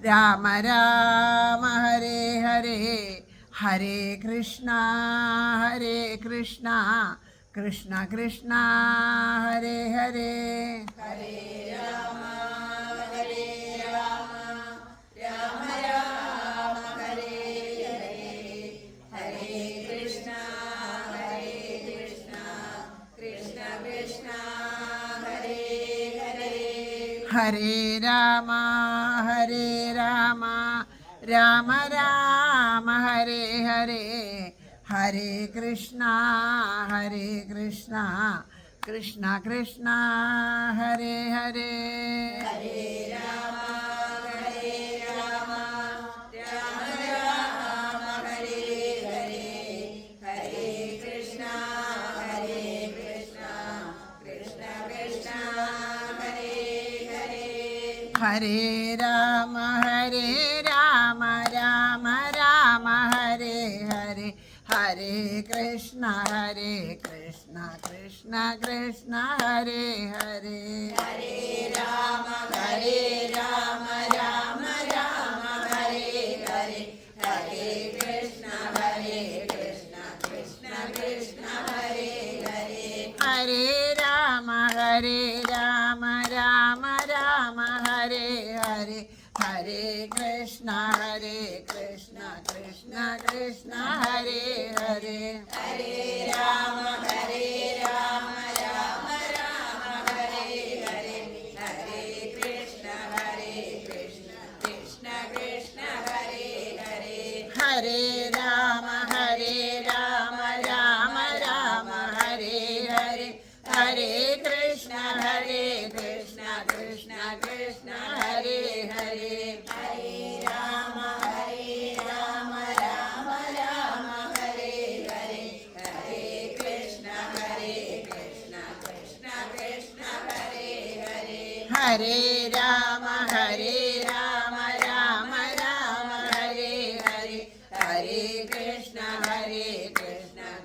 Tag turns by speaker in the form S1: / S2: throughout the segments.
S1: രാമ രാമ ഹരേ ഹരേ ഹരേ കൃഷ്ണ കൃഷ്ണ കൃഷ്ണ ഹരേ ഹരേ.
S2: ഹരേ രാമ ഹരേ രാമ രാമ രാമ ഹരേ ഹരേ ഹരേ കൃഷ്ണ കൃഷ്ണ കൃഷ്ണ ഹരേ ഹരേ.
S1: ഹരേ രാമ ഹരേ രാമ രാമ രാമ ഹരേ ഹരേ ഹരേ കൃഷ്ണ കൃഷ്ണ കൃഷ്ണ ഹരേ ഹരേ.
S2: ഹരേ രാമ ഹരേ രാമ രാമ രാമ ഹരേ ഹരേ ഹരേ കൃഷ്ണ കൃഷ്ണ കൃഷ്ണ ഹരേ ഹരേ.
S1: ഹരേ രാമ ഹരേ രാമ രാമ രാമ ഹരേ ഹരേ ഹരേ കൃഷ്ണ കൃഷ്ണ കൃഷ്ണ ഹരേ ഹരേ.
S2: ഹരേ രാമ രാമ രാമ ഹരേ ഹരേ ഹരേ കൃഷ്ണ കൃഷ്ണ കൃഷ്ണ ഹരേ ഹരേ.
S1: ഹരേ രാമ രാമ രാമ ഹരേ ഹരേ ഹരേ കൃഷ്ണ കൃഷ്ണ കൃഷ്ണ ഹരേ ഹരേ.
S2: ഹരേ രാമ രാമ രാമ ഹരേ ഹരേ ഹരേ കൃഷ്ണ കൃഷ്ണ കൃഷ്ണ ഹരേ ഹരേ.
S1: ഹരേ രാമ രാമ രാമ ഹരേ ഹരേ ഹരേ കൃഷ്ണ കൃഷ്ണ കൃഷ്ണ ഹരേ ഹരേ.
S2: ഹരേ രാമ രാമ രാമ ഹരേ ഹരേ ഹരേ കൃഷ്ണ കൃഷ്ണ കൃഷ്ണ ഹരേ ഹരേ.
S1: ഹരേ രാമ രാമ രാമ ഹരേ ഹരേ ഹരേ കൃഷ്ണ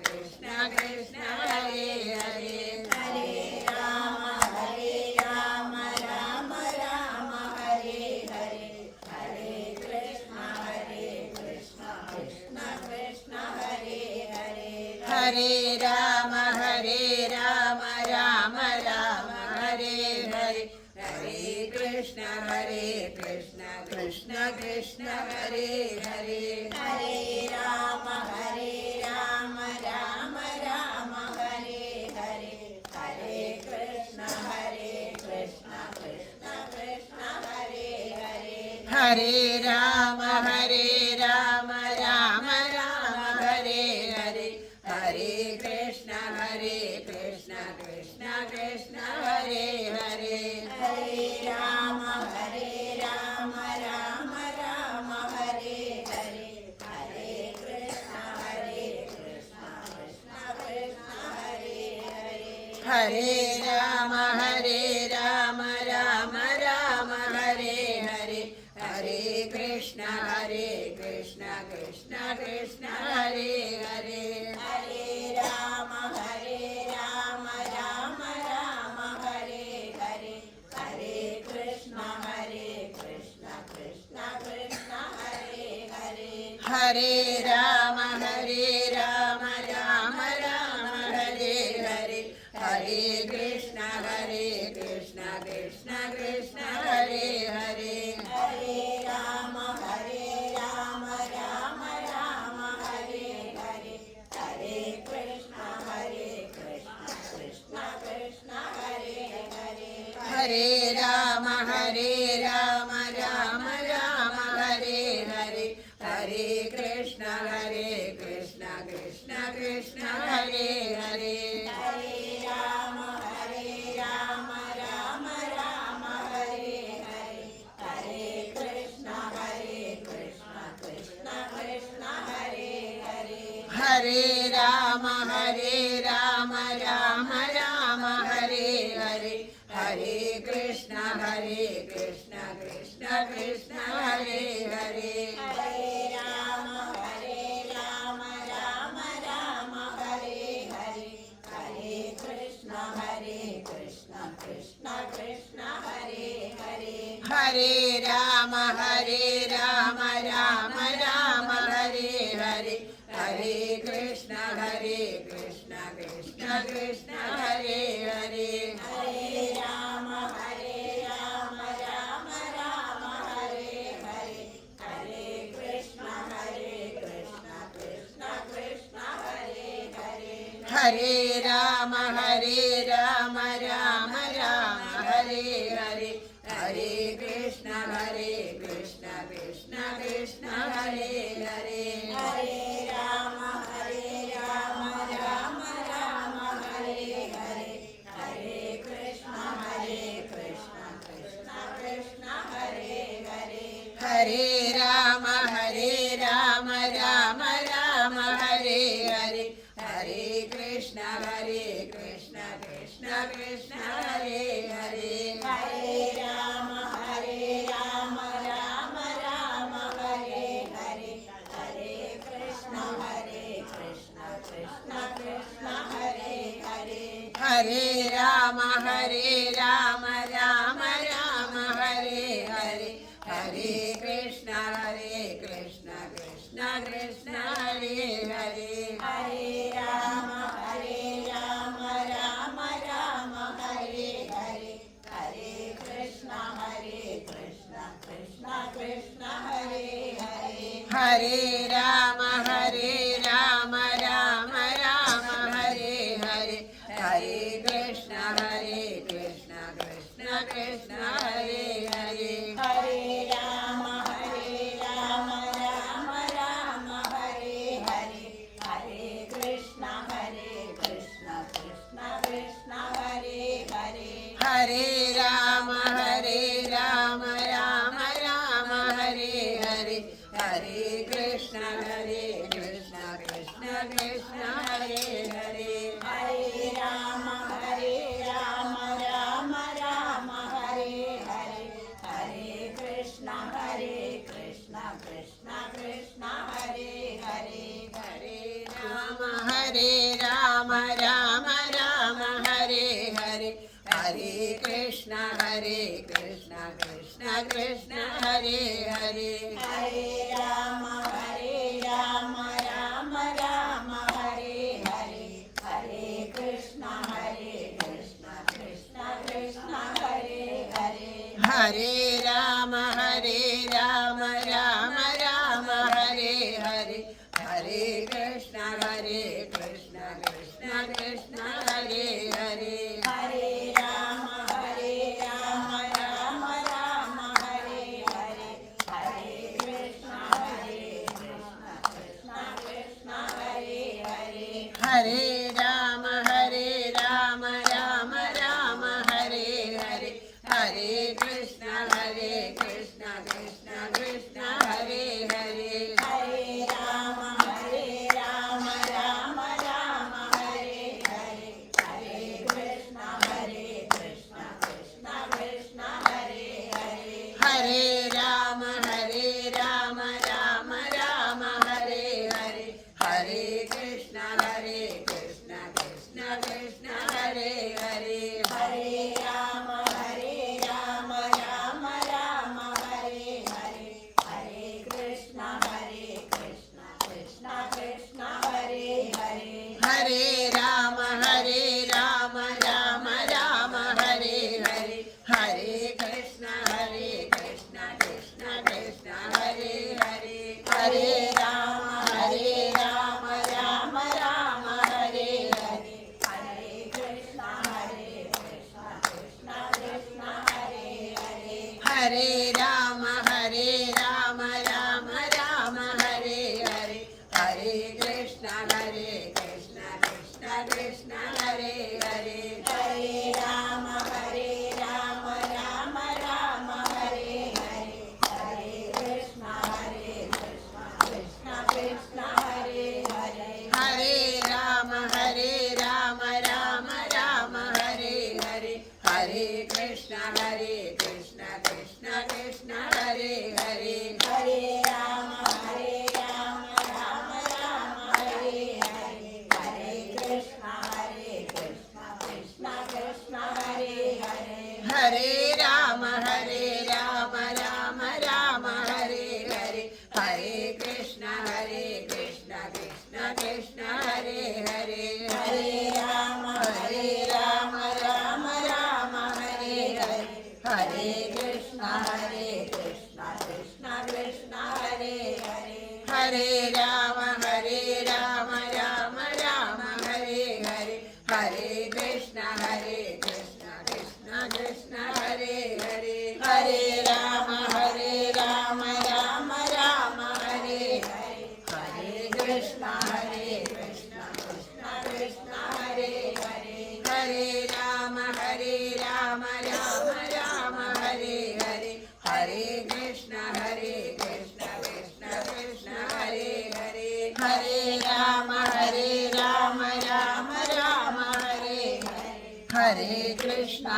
S1: കൃഷ്ണ കൃഷ്ണ ഹരേ ഹരേ.
S2: ഹരേ രാമ രാമ രാമ ഹരേ ഹരേ ഹരേ കൃഷ്ണ കൃഷ്ണ കൃഷ്ണ ഹരേ ഹരേ.
S1: ഹരേ രാമ രാമ രാമ ഹരേ ഹരേ ഹരേ കൃഷ്ണ കൃഷ്ണ കൃഷ്ണ ഹരേ ഹരേ.
S2: ഹരേ രാമ രാമ രാമ ഹരേ ഹരേ ഹരേ കൃഷ്ണ കൃഷ്ണ കൃഷ്ണ ഹരേ ഹരേ.
S1: ഹരേ രാമ രാമ ഹരേ ഹരേ ഹരേ കൃഷ്ണ കൃഷ്ണ കൃഷ്ണ ഹരേ ഹരേ.
S2: ഹരേ രാമ രാമ ഹരേ ഹരേ ഹരേ കൃഷ്ണ കൃഷ്ണ കൃഷ്ണ ഹരേ ഹരേ.
S1: ഹരേ രാമ രാമ ഹരേ ഹരേ ഹരേ കൃഷ്ണ കൃഷ്ണ കൃഷ്ണ ഹരേ ഹരേ.
S2: ഹരേ രാമ രാമ ഹരേ ഹരേ ഹരേ കൃഷ്ണ കൃഷ്ണ കൃഷ്ണ ഹരേ ഹരേ.
S1: ഹരേ രാമ രാമ ഹരേ ഹരേ ഹരേ കൃഷ്ണ കൃഷ്ണ കൃഷ്ണ ഹരേ ഹരേ.
S2: ഹരേ രാമ രാമ ഹരേ ഹരേ ഹരേ കൃഷ്ണ കൃഷ്ണ കൃഷ്ണ ഹരേ ഹരേ.
S1: ഹരേ രാമ രാമ ഹരേ ഹരേ ഹരേ കൃഷ്ണ കൃഷ്ണ കൃഷ്ണ ഹരേ ഹരേ.
S2: ഹരേ രാമ രാമ ഹരേ ഹരേ ഹരേ കൃഷ്ണ കൃഷ്ണ കൃഷ്ണ ഹരേ ഹരേ.
S1: ഹരേ രാമ രാമ ഹരേ ഹരേ ഹരേ കൃഷ്ണ കൃഷ്ണ കൃഷ്ണ ഹരേ ഹരേ.
S2: ഹരേ രാമ രാമ ഹരേ ഹരേ ഹരേ കൃഷ്ണ കൃഷ്ണ കൃഷ്ണ ഹരേ ഹരേ.
S1: ഹരേ രാമ हरे हरे
S2: हरे राम राम राम हरे हरे हरे कृष्ण कृष्ण कृष्ण हरे हरे
S1: हरे राम राम राम हरे हरे हरे कृष्ण कृष्ण कृष्ण हरे हरे
S2: हरे राम राम राम हरे हरे हरे कृष्ण कृष्ण कृष्ण हरे हरे
S1: हरे राम राम राम हरे हरे हरे कृष्ण कृष्ण कृष्ण हरे हरे
S2: हरे राम राम राम हरे हरे हरे कृष्ण कृष्ण कृष्ण हरे हरे
S1: हरे राम राम राम हरे हरे हरे कृष्ण कृष्ण कृष्ण हरे हरे
S2: हरे राम राम राम हरे हरे हरे कृष्ण कृष्ण कृष्ण हरे हरे
S1: हरे राम राम राम हरे हरे हरे कृष्ण कृष्ण कृष्ण हरे हरे
S2: हरे राम राम राम हरे हरे हरे कृष्ण कृष्ण कृष्ण हरे हरे
S1: हरे राम राम राम हरे हरे हरे कृष्ण कृष्ण कृष्ण हरे हरे
S2: हरे राम राम राम हरे हरे हरे कृष्ण कृष्ण कृष्ण हरे हरे
S1: हरे राम राम राम हरे हरे हरे कृष्ण कृष्ण कृष्ण हरे हरे
S2: हरे राम राम राम हरे हरे हरे कृष्ण कृष्ण कृष्ण हरे हरे
S1: हरे राम राम राम हरे हरे हरे कृष्ण कृष्ण कृष्ण हरे हरे
S2: हरे राम राम राम हरे हरे हरे कृष्ण कृष्ण कृष्ण हरे हरे
S1: हरे राम राम राम हरे हरे हरे कृष्ण कृष्ण कृष्ण हरे हरे
S2: हरे राम राम राम हरे हरे हरे कृष्ण कृष्ण कृष्ण हरे हरे
S1: हरे राम राम राम हरे हरे हरे कृष्ण कृष्ण कृष्ण हरे हरे
S2: हरे राम राम राम हरे हरे हरे कृष्ण कृष्ण कृष्ण हरे हरे
S1: हरे राम राम राम हरे हरे हरे कृष्ण कृष्ण कृष्ण हरे हरे हरे राम राम राम हरे हरे
S2: हरे कृष्ण कृष्ण कृष्ण हरे हरे
S1: हरे राम राम राम हरे हरे हरे कृष्ण कृष्ण कृष्ण हरे हरे
S2: हरे राम राम राम हरे हरे हरे कृष्ण कृष्ण
S1: हरे राम राम राम हरे हरे हरे कृष्ण कृष्ण कृष्ण हरे हरे हरे राम राम राम हरे हरे हरे कृष्ण कृष्ण कृष्ण हरे हरे हरे राम राम राम हरे हरे हरे कृष्ण कृष्ण कृष्ण हरे हरे हरे राम राम राम हरे हरे हरे कृष्ण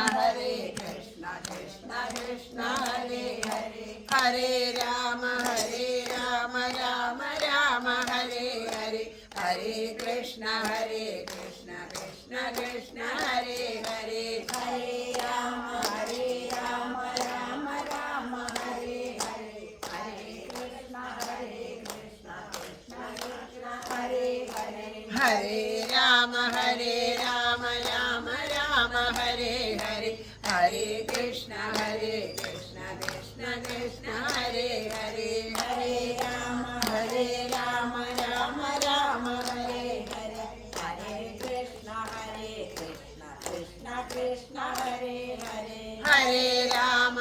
S1: कृष्ण कृष्ण हरे हरे हरे राम राम राम हरे हरे हरे कृष्ण कृष्ण कृष्ण हरे हरे हरे राम राम राम हरे हरे हरे कृष्ण कृष्ण कृष्ण हरे हरे हरे राम राम राम हरे हरे हरे कृष्ण कृष्ण कृष्ण हरे हरे हरे राम राम राम हरे हरे हरे कृष्ण कृष्ण कृष्ण हरे हरे हरे राम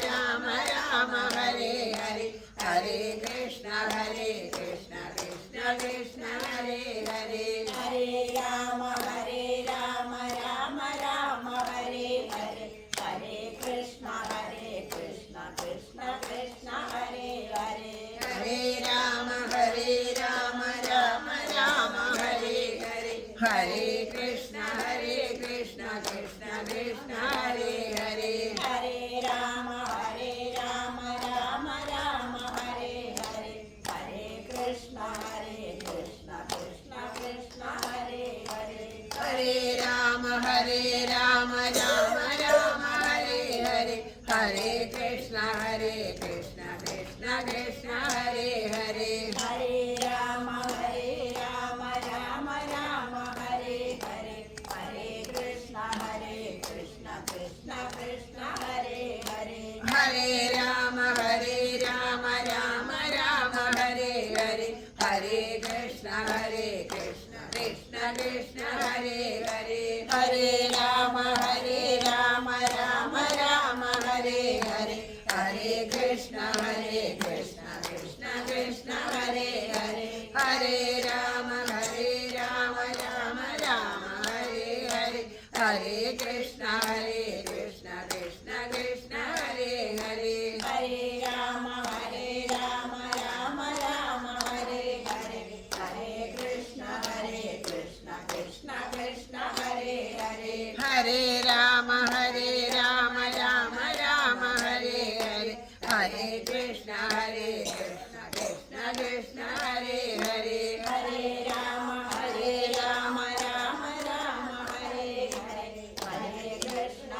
S1: राम राम हरे हरे हरे कृष्ण कृष्ण कृष्ण हरे हरे हरे राम राम राम हरे हरे हरे कृष्ण कृष्ण कृष्ण हरे हरे हरे राम राम राम हरे हरे हरे कृष्ण कृष्ण कृष्ण हरे हरे हरे राम राम राम हरे हरे हरे कृष्ण कृष्ण कृष्ण हरे हरे हरे राम राम राम हरे हरे हरे कृष्ण कृष्ण कृष्ण हरे हरे हरे राम राम राम हरे हरे हरे कृष्ण कृष्ण कृष्ण हरे हरे हरे राम राम राम हरे हरे हरे कृष्ण कृष्ण कृष्ण हरे हरे हरे राम राम राम हरे हरे हरे कृष्ण कृष्ण कृष्ण हरे हरे हरे राम राम राम हरे हरे हरे कृष्ण कृष्ण कृष्ण हरे हरे हरे राम राम राम हरे हरे हरे कृष्ण कृष्ण कृष्ण हरे हरे हरे राम राम राम हरे हरे हरे कृष्ण कृष्ण कृष्ण हरे हरे हरे राम राम राम हरे हरे हरे कृष्ण कृष्ण कृष्ण हरे हरे हरे राम राम राम हरे हरे हरे कृष्ण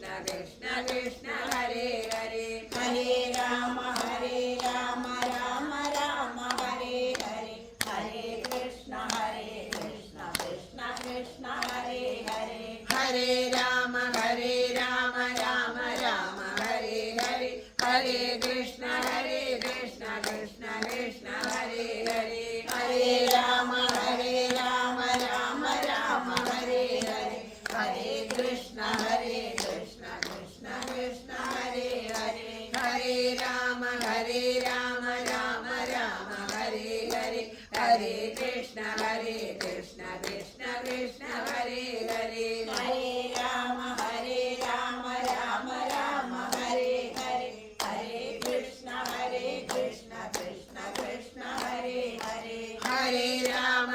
S1: कृष्ण कृष्ण हरे हरे हरे राम राम राम हरे हरे हरे कृष्ण कृष्ण कृष्ण हरे हरे हरे राम राम राम हरे हरे हरे कृष्ण कृष्ण कृष्ण हरे हरे हरे राम राम राम हरे हरे हरे कृष्ण कृष्ण कृष्ण हरे हरे हरे राम राम राम हरे हरे हरे कृष्ण कृष्ण कृष्ण हरे हरे हरे राम राम राम हरे हरे हरे कृष्ण कृष्ण कृष्ण हरे हरे हरे राम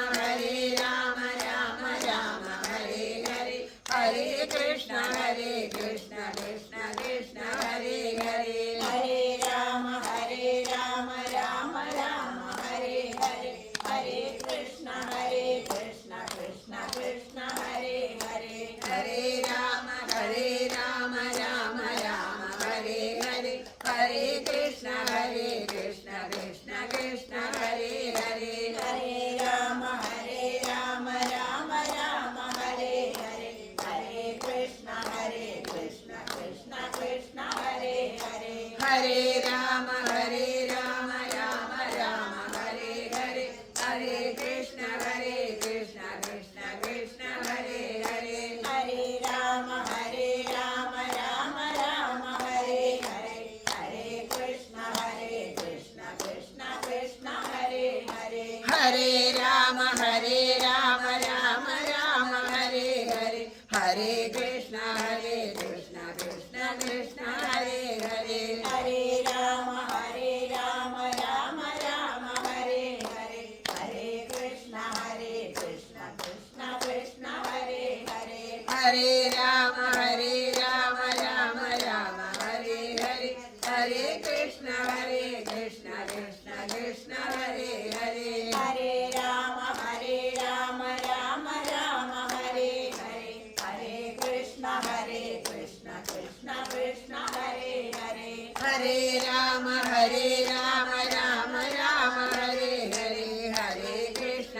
S1: राम राम हरे हरे हरे कृष्ण कृष्ण कृष्ण हरे हरे हरे राम राम राम हरे हरे हरे कृष्ण कृष्ण कृष्ण हरे हरे ഹരേ രാമ രാമ രാമ ഹരേ ഹരേ ഹരേ കൃഷ്ണ കൃഷ്ണ കൃഷ്ണ ഹരേ ഹരേ
S2: ഹരേ രാമ രാമ രാമ ഹരേ ഹരേ ഹരേ കൃഷ്ണ കൃഷ്ണ കൃഷ്ണ ഹരേ ഹരേ
S1: ഹരേ രാമ രാമ രാമ ഹരേ ഹരേ ഹരേ കൃഷ്ണ കൃഷ്ണ കൃഷ്ണ ഹരേ ഹരേ
S2: ഹരേ രാമ രാമ രാമ ഹരേ ഹരേ ഹരേ കൃഷ്ണ കൃഷ്ണ കൃഷ്ണ ഹരേ ഹരേ
S1: ഹരേ രാമ രാമ രാമ ഹരേ ഹരേ ഹരേ കൃഷ്ണ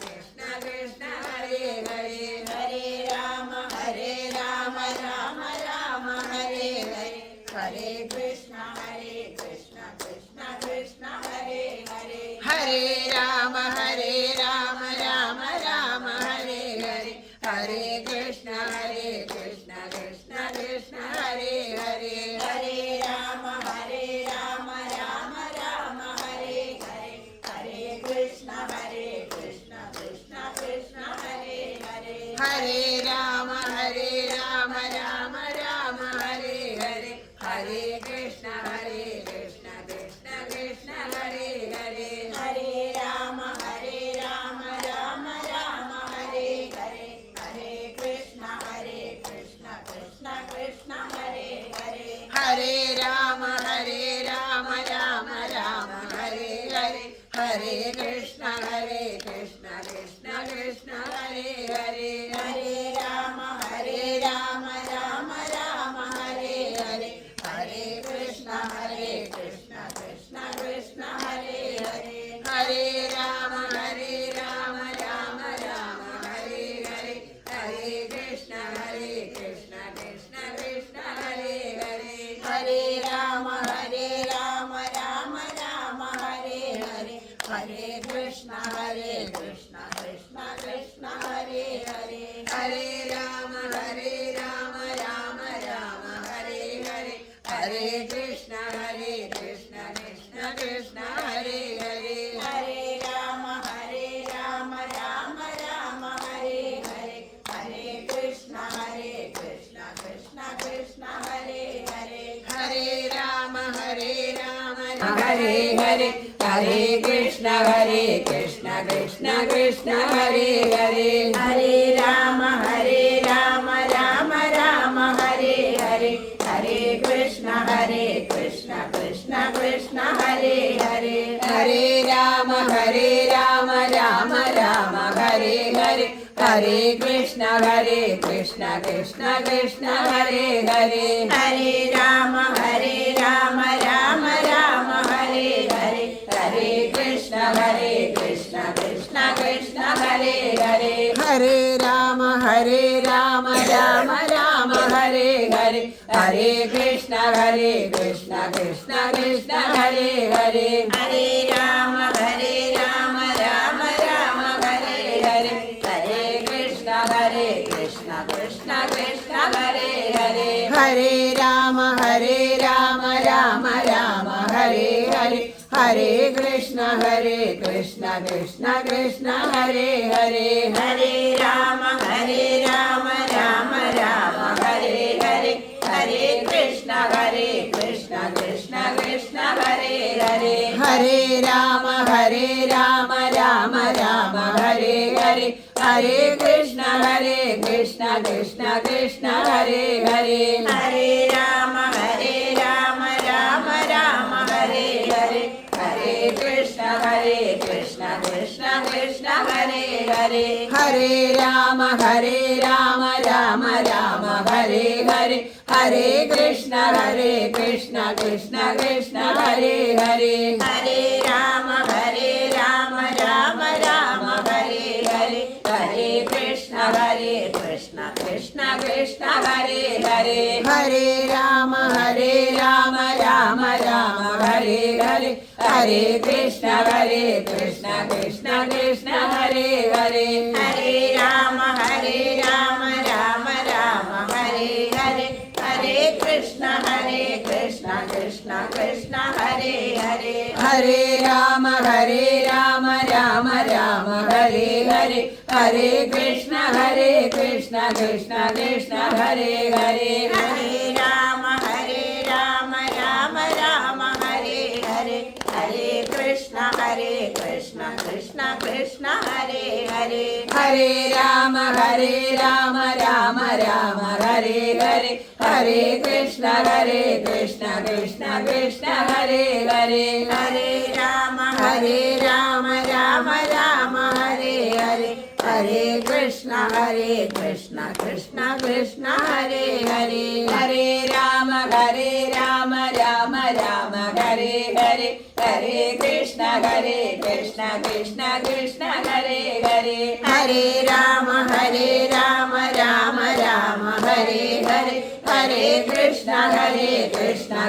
S1: കൃഷ്ണ കൃഷ്ണ ഹരേ ഹരേ
S2: ഹരേ രാമ രാമ രാമ ഹരേ ഹരേ ഹരേ കൃഷ്ണ കൃഷ്ണ കൃഷ്ണ ഹരേ ഹരേ
S1: ഹരേ രാമ രാമ രാമ ഹരേ ഹരേ ഹരേ കൃഷ്ണ കൃഷ്ണ കൃഷ്ണ ഹരേ ഹരേ
S2: ഹരേ രാമ രാമ രാമ ഹരേ ഹരേ ഹരേ കൃഷ്ണ കൃഷ്ണ കൃഷ്ണ ഹരേ ഹരേ
S1: ഹരേ രാമ രാമ രാമ ഹരേ ഹരേ ഹരേ കൃഷ്ണ കൃഷ്ണ കൃഷ്ണ ഹരേ ഹരേ
S2: ഹരേ രാമ രാമ രാമ ഹരേ ഹരേ ഹരേ കൃഷ്ണ കൃഷ്ണ കൃഷ്ണ ഹരേ ഹരേ
S1: ഹരേ രാമ രാമ രാമ ഹരേ ഹരേ ഹരേ കൃഷ്ണ കൃഷ്ണ കൃഷ്ണ ഹരേ ഹരേ
S2: ഹരേ രാമ രാമ രാമ ഹരേ ഹരേ ഹരേ കൃഷ്ണ കൃഷ്ണ കൃഷ്ണ ഹരേ ഹരേ
S1: ഹരേ രാമ രാമ രാമ ഹരേ ഹരേ ഹരേ കൃഷ്ണ കൃഷ്ണ കൃഷ്ണ ഹരേ ഹരേ
S2: ഹരേ രാമ രാമ രാമ ഹരേ ഹരേ ഹരേ കൃഷ്ണ കൃഷ്ണ കൃഷ്ണ ഹരേ ഹരേ
S1: ഹരേ രാമ രാമ രാമ ഹരേ ഹരേ ഹരേ കൃഷ്ണ കൃഷ്ണ കൃഷ്ണ ഹരേ ഹരേ
S2: ഹരേ രാമ രാമ രാമ ഹരേ ഹരേ ഹരേ കൃഷ്ണ കൃഷ്ണ കൃഷ്ണ ഹരേ ഹരേ
S1: ഹരേ രാമ രാമ ഹരേ ഹരേ ഹരേ കൃഷ്ണ കൃഷ്ണ കൃഷ്ണ ഹരേ ഹരേ
S2: ഹരേ രാമ രാമ രാമ ഹരേ ഹരേ ഹരേ കൃഷ്ണ കൃഷ്ണ കൃഷ്ണ ഹരേ ഹരേ
S1: ഹരേ രാമ രാമ രാമ ഹരേ ഹരേ ഹരേ കൃഷ്ണ കൃഷ്ണ കൃഷ്ണ ഹരേ ഹരേ
S2: ഹരേ രാമ രാമ രാമ ഹരേ ഹരേ ഹരേ കൃഷ്ണ കൃഷ്ണ കൃഷ്ണ ഹരേ ഹരേ
S1: ഹരേ രാമ രാമ രാമ ഹരേ ഹരേ ഹരേ കൃഷ്ണ കൃഷ്ണ കൃഷ്ണ ഹരേ ഹരേ
S2: ഹരേ രാമ രാമ രാമ ഹരേ ഹരേ ഹരേ കൃഷ്ണ കൃഷ്ണ കൃഷ്ണ ഹരേ ഹരേ
S1: ഹരേ രാമ രാമ രാമ ഹരേ ഹരേ ഹരേ കൃഷ്ണ കൃഷ്ണ കൃഷ്ണ ഹരേ ഹരേ
S2: ഹരേ രാമ രാമ ഹരേ ഹരേ ഹരേ കൃഷ്ണ കൃഷ്ണ കൃഷ്ണ ഹരേ ഹരേ
S1: ഹരേ രാമ രാമ രാമ ഹരേ ഹരേ ഹരേ കൃഷ്ണ കൃഷ്ണ കൃഷ്ണ ഹരേ ഹരേ
S2: ഹരേ രാമ രാമ ഹരേ ഹരേ ഹരേ കൃഷ്ണ കൃഷ്ണ കൃഷ്ണ ഹരേ ഹരേ
S1: ഹരേ രാമ രാമ ഹരേ ഹരേ ഹരേ കൃഷ്ണ കൃഷ്ണ കൃഷ്ണ ഹരേ ഹരേ
S2: ഹരേ രാമ രാമ ഹരേ ഹരേ ഹരേ കൃഷ്ണ കൃഷ്ണ കൃഷ്ണ ഹരേ ഹരേ
S1: ഹരേ രാമ രാമ ഹരേ ഹരേ ഹരേ കൃഷ്ണ കൃഷ്ണ കൃഷ്ണ ഹരേ ഹരേ
S2: ഹരേ രാമ രാമ ഹരേ ഹരേ ഹരേ കൃഷ്ണ കൃഷ്ണ കൃഷ്ണ ഹരേ ഹരേ
S1: ഹരേ രാമ രാമ രാമ രാമ ഹരേ ഹരേ ഹരേ കൃഷ്ണ കൃഷ്ണ കൃഷ്ണ ഹരേ ഹരേ
S2: ഹരേ രാമ രാമ രാമ ഹരേ ഹരേ ഹരേ കൃഷ്ണ കൃഷ്ണ കൃഷ്ണ ഹരേ ഹരേ
S1: ഹരേ രാമ രാമ രാമ ഹരേ ഹരേ ഹരേ കൃഷ്ണ കൃഷ്ണ കൃഷ്ണ ഹരേ ഹരേ
S2: ഹരേ രാമ രാമ രാമ ഹരേ ഹരേ ഹരേ കൃഷ്ണ കൃഷ്ണ കൃഷ്ണ ഹരേ ഹരേ
S1: ഹരേ രാമ രാമ രാമ ഹരേ ഹരേ ഹരേ കൃഷ്ണ കൃഷ്ണ കൃഷ്ണ ഹരേ ഹരേ
S2: ഹരേ രാമ രാമ രാമ ഹരേ ഹരേ ഹരേ കൃഷ്ണ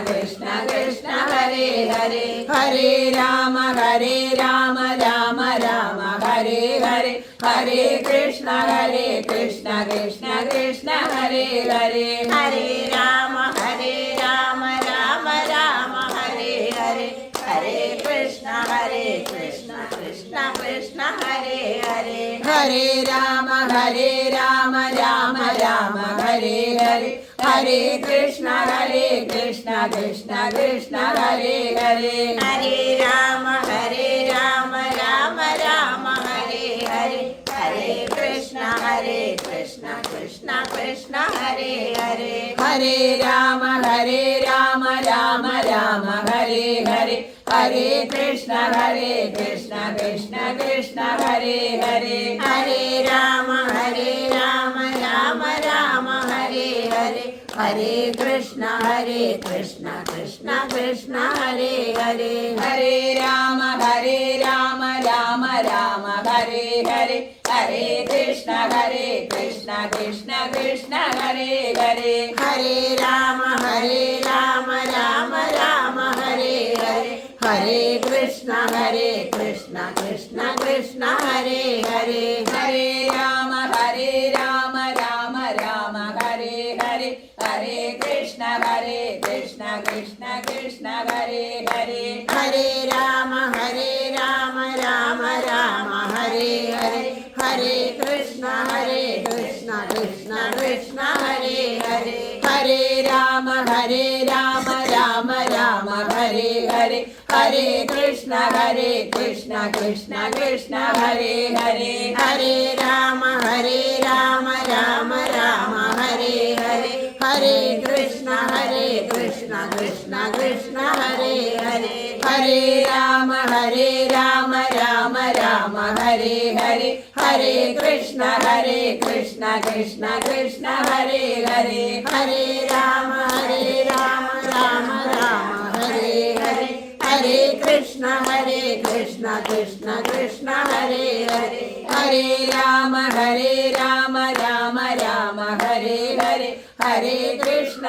S2: കൃഷ്ണ കൃഷ്ണ ഹരേ ഹരേ
S1: ഹരേ രാമ രാമ രാമ ഹരേ ഹരേ ഹരേ കൃഷ്ണ കൃഷ്ണ കൃഷ്ണ ഹരേ ഹരേ
S2: ഹരേ രാമ രാമ രാമ ഹരേ ഹരേ ഹരേ കൃഷ്ണ കൃഷ്ണ കൃഷ്ണ ഹരേ ഹരേ
S1: ഹരേ രാമ രാമ രാമ ഹരേ ഹരേ ഹരേ കൃഷ്ണ കൃഷ്ണ കൃഷ്ണ ഹരേ ഹരേ
S2: ഹരേ രാമ രാമ ഹരേ ഹരേ ഹരേ കൃഷ്ണ കൃഷ്ണ കൃഷ്ണ ഹരേ ഹരേ
S1: ഹരേ രാമ രാമ ഹരേ ഹരേ ഹരേ കൃഷ്ണ കൃഷ്ണ കൃഷ്ണ ഹരേ ഹരേ
S2: ഹരേ രാമ രാമ ഹരേ ഹരേ ഹരേ കൃഷ്ണ കൃഷ്ണ കൃഷ്ണ ഹരേ ഹരേ
S1: ഹരേ രാമ രാമ ഹരേ ഹരേ ഹരേ കൃഷ്ണ കൃഷ്ണ കൃഷ്ണ ഹരേ ഹരേ
S2: ഹരേ രാമ രാമ ഹരേ ഹരേ ഹരേ കൃഷ്ണ കൃഷ്ണ കൃഷ്ണ ഹരേ ഹരേ
S1: ഹരേ രാമ രാമ ഹരേ ഹരേ ഹരേ കൃഷ്ണ കൃഷ്ണ കൃഷ്ണ ഹരേ ഹരേ
S2: ഹരേ രാമ രാമ ഹരേ ഹരേ ഹരേ കൃഷ്ണ കൃഷ്ണ കൃഷ്ണ ഹരേ ഹരേ
S1: ഹരേ രാമ രാമ ഹരേ ഹരേ ഹരേ കൃഷ്ണ കൃഷ്ണ കൃഷ്ണ ഹരേ ഹരേ
S2: ഹരേ രാമ രാമ ഹരേ ഹരേ ഹരേ കൃഷ്ണ കൃഷ്ണ കൃഷ്ണ ഹരേ ഹരേ
S1: ഹരേ രാമ രാമ ഹരേ ഹരേ ഹരേ കൃഷ്ണ കൃഷ്ണ കൃഷ്ണ ഹരേ ഹരേ
S2: ഹരേ രാമ രാമ ഹരേ ഹരേ ഹരേ കൃഷ്ണ കൃഷ്ണ കൃഷ്ണ ഹരേ ഹരേ
S1: ഹരേ രാമ രാമ ഹരേ ഹരേ ഹരേ കൃഷ്ണ കൃഷ്ണ കൃഷ്ണ ഹരേ ഹരേ
S2: ഹരേ രാമ രാമ ഹരേ ഹരേ ഹരേ കൃഷ്ണ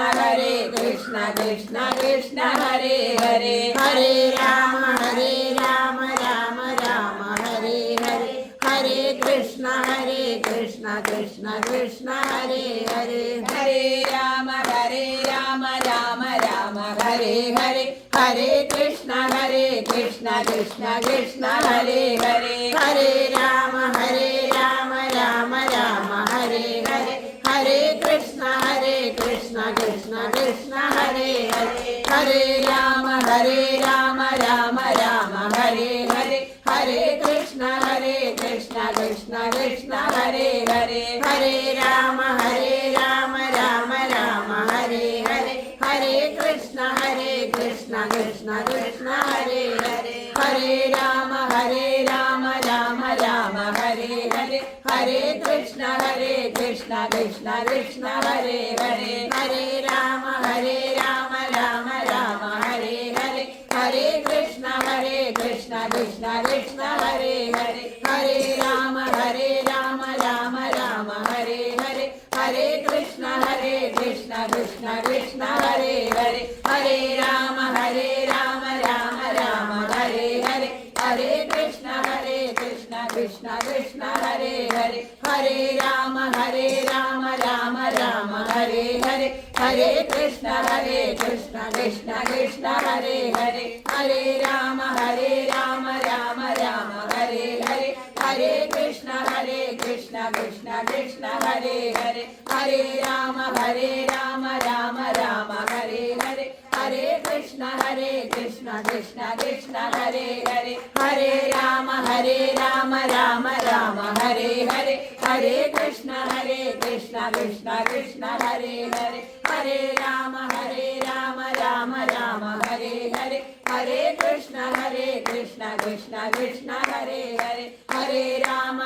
S2: കൃഷ്ണ കൃഷ്ണ ഹരേ ഹരേ
S1: ഹരേ രാമ രാമ ഹരേ ഹരേ ഹരേ കൃഷ്ണ കൃഷ്ണ കൃഷ്ണ ഹരേ ഹരേ
S2: ഹരേ രാമ രാമ ഹരേ ഹരേ ഹരേ കൃഷ്ണ കൃഷ്ണ കൃഷ്ണ ഹരേ ഹരേ
S1: ഹരേ രാമ രാമ ഹരേ ഹരേ ഹരേ കൃഷ്ണ കൃഷ്ണ കൃഷ്ണ ഹരേ ഹരേ
S2: ഹരേ രാമ രാമ ഹരേ ഹരേ ഹരേ കൃഷ്ണ കൃഷ്ണ കൃഷ്ണ ഹരേ ഹരേ
S1: ഹരേ രാമ രാമ ഹരേ ഹരേ ഹരേ കൃഷ്ണ കൃഷ്ണ കൃഷ്ണ ഹരേ ഹരേ
S2: ഹരേ രാമ രാമ ഹരേ ഹരേ ഹരേ കൃഷ്ണ കൃഷ്ണ കൃഷ്ണ ഹരേ ഹരേ
S1: ഹരേ രാമ രാമ ഹരേ ഹരേ ഹരേ കൃഷ്ണ കൃഷ്ണ കൃഷ്ണ ഹരേ ഹരേ ഹരേ രാമ രാമ ഹരേ ഹരേ ഹരേ കൃഷ്ണ കൃഷ്ണ കൃഷ്ണ ഹരേ ഹരേ ഹരേ രാമ രാമ ഹരേ ഹരേ ഹരേ കൃഷ്ണ കൃഷ്ണ കൃഷ്ണ ഹരേ ഹരേ ഹരേ രാമ രാമ ഹരേ ഹരേ कृष्ण कृष्ण हरे हरे हरे राम राम राम हरे हरे हरे कृष्ण कृष्ण कृष्ण हरे हरे हरे राम राम राम हरे हरे हरे कृष्ण कृष्ण कृष्ण हरे हरे हरे राम राम राम हरे हरे हरे कृष्ण कृष्ण कृष्ण हरे हरे हरे राम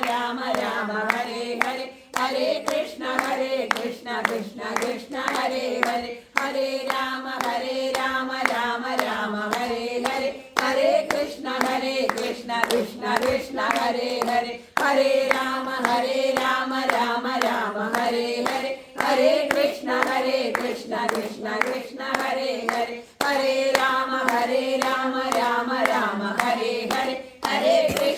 S1: राम राम हरे हरे हरे कृष्ण कृष्ण कृष्ण हरे हरे हरे राम राम राम हरे हरे हरे कृष्ण कृष्ण कृष्ण हरे हरे हरे राम राम राम हरे हरे हरे कृष्ण कृष्ण कृष्ण हरे हरे हरे राम राम राम हरे हरे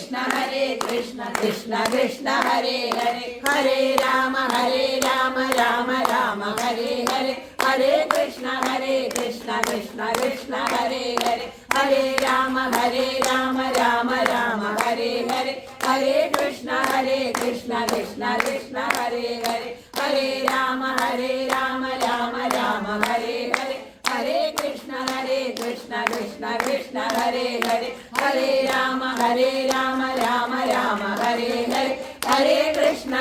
S1: हरे कृष्ण कृष्ण कृष्ण हरे हरे हरे राम राम राम हरे हरे हरे कृष्ण कृष्ण कृष्ण हरे हरे हरे राम राम राम हरे हरे हरे कृष्ण कृष्ण कृष्ण हरे हरे हरे राम राम राम हरे हरे हरे कृष्ण कृष्ण कृष्ण हरे हरे हरे राम राम राम हरे हरे हरे कृष्ण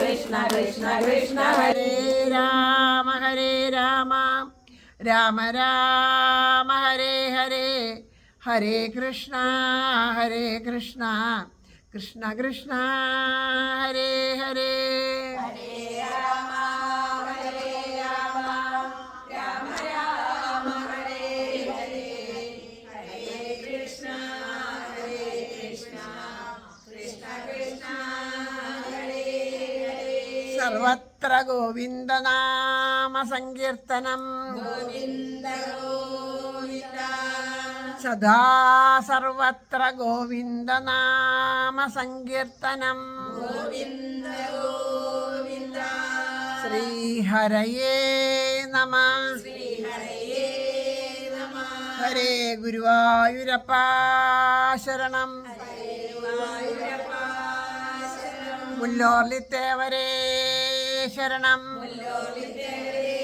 S1: कृष्ण कृष्ण हरे
S2: राम राम राम हरे हरे हरे कृष्ण कृष्ण कृष्ण हरे हरे
S1: हरे राम राम राम हरे हरे हरे कृष्ण कृष्ण कृष्ण हरे हरे
S2: सर्वत्र गोविंद नाम संकीर्तनम
S1: गोविन्द गोविन्द
S2: सदा सर्वत्र गोविंद नाम संकीर्तनम
S1: गोविन्द गोविन्द
S2: श्री हरये नमः
S1: श्रीहरये नमः
S2: हरे ഗുരുവായൂരപ്പാ ശരണം
S1: ഗുരുവായൂരപ്പാ ശരണം
S2: മുല്ലോർലിത്തേവരേ ശരണം
S1: മുല്ലോർലിത്തേവരേ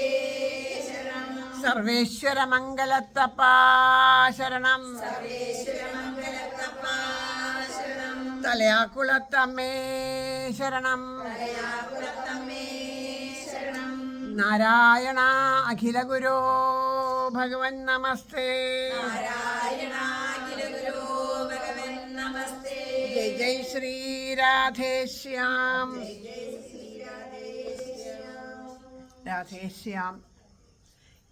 S1: ശരണം
S2: സർവേശ്വര മംഗലത്തപ്പാ ശരണം
S1: സർവേശ്വരമംഗലത്തപ്പാ ശരണം
S2: തലയാക്കുളത്തമ്മേ ശരണം
S1: ദയാകുലത്തമ്മേ ശരണം
S2: നാരായണ അഖില ഗുരോ ഭഗവൻ നമസ്തേ
S1: നാരായണാഖില ഗുരോ ഭഗവൻ നമസ്തേ
S2: ജയ് ജയ് ശ്രീ രാധേശ്യാം രാധേശ്യാം.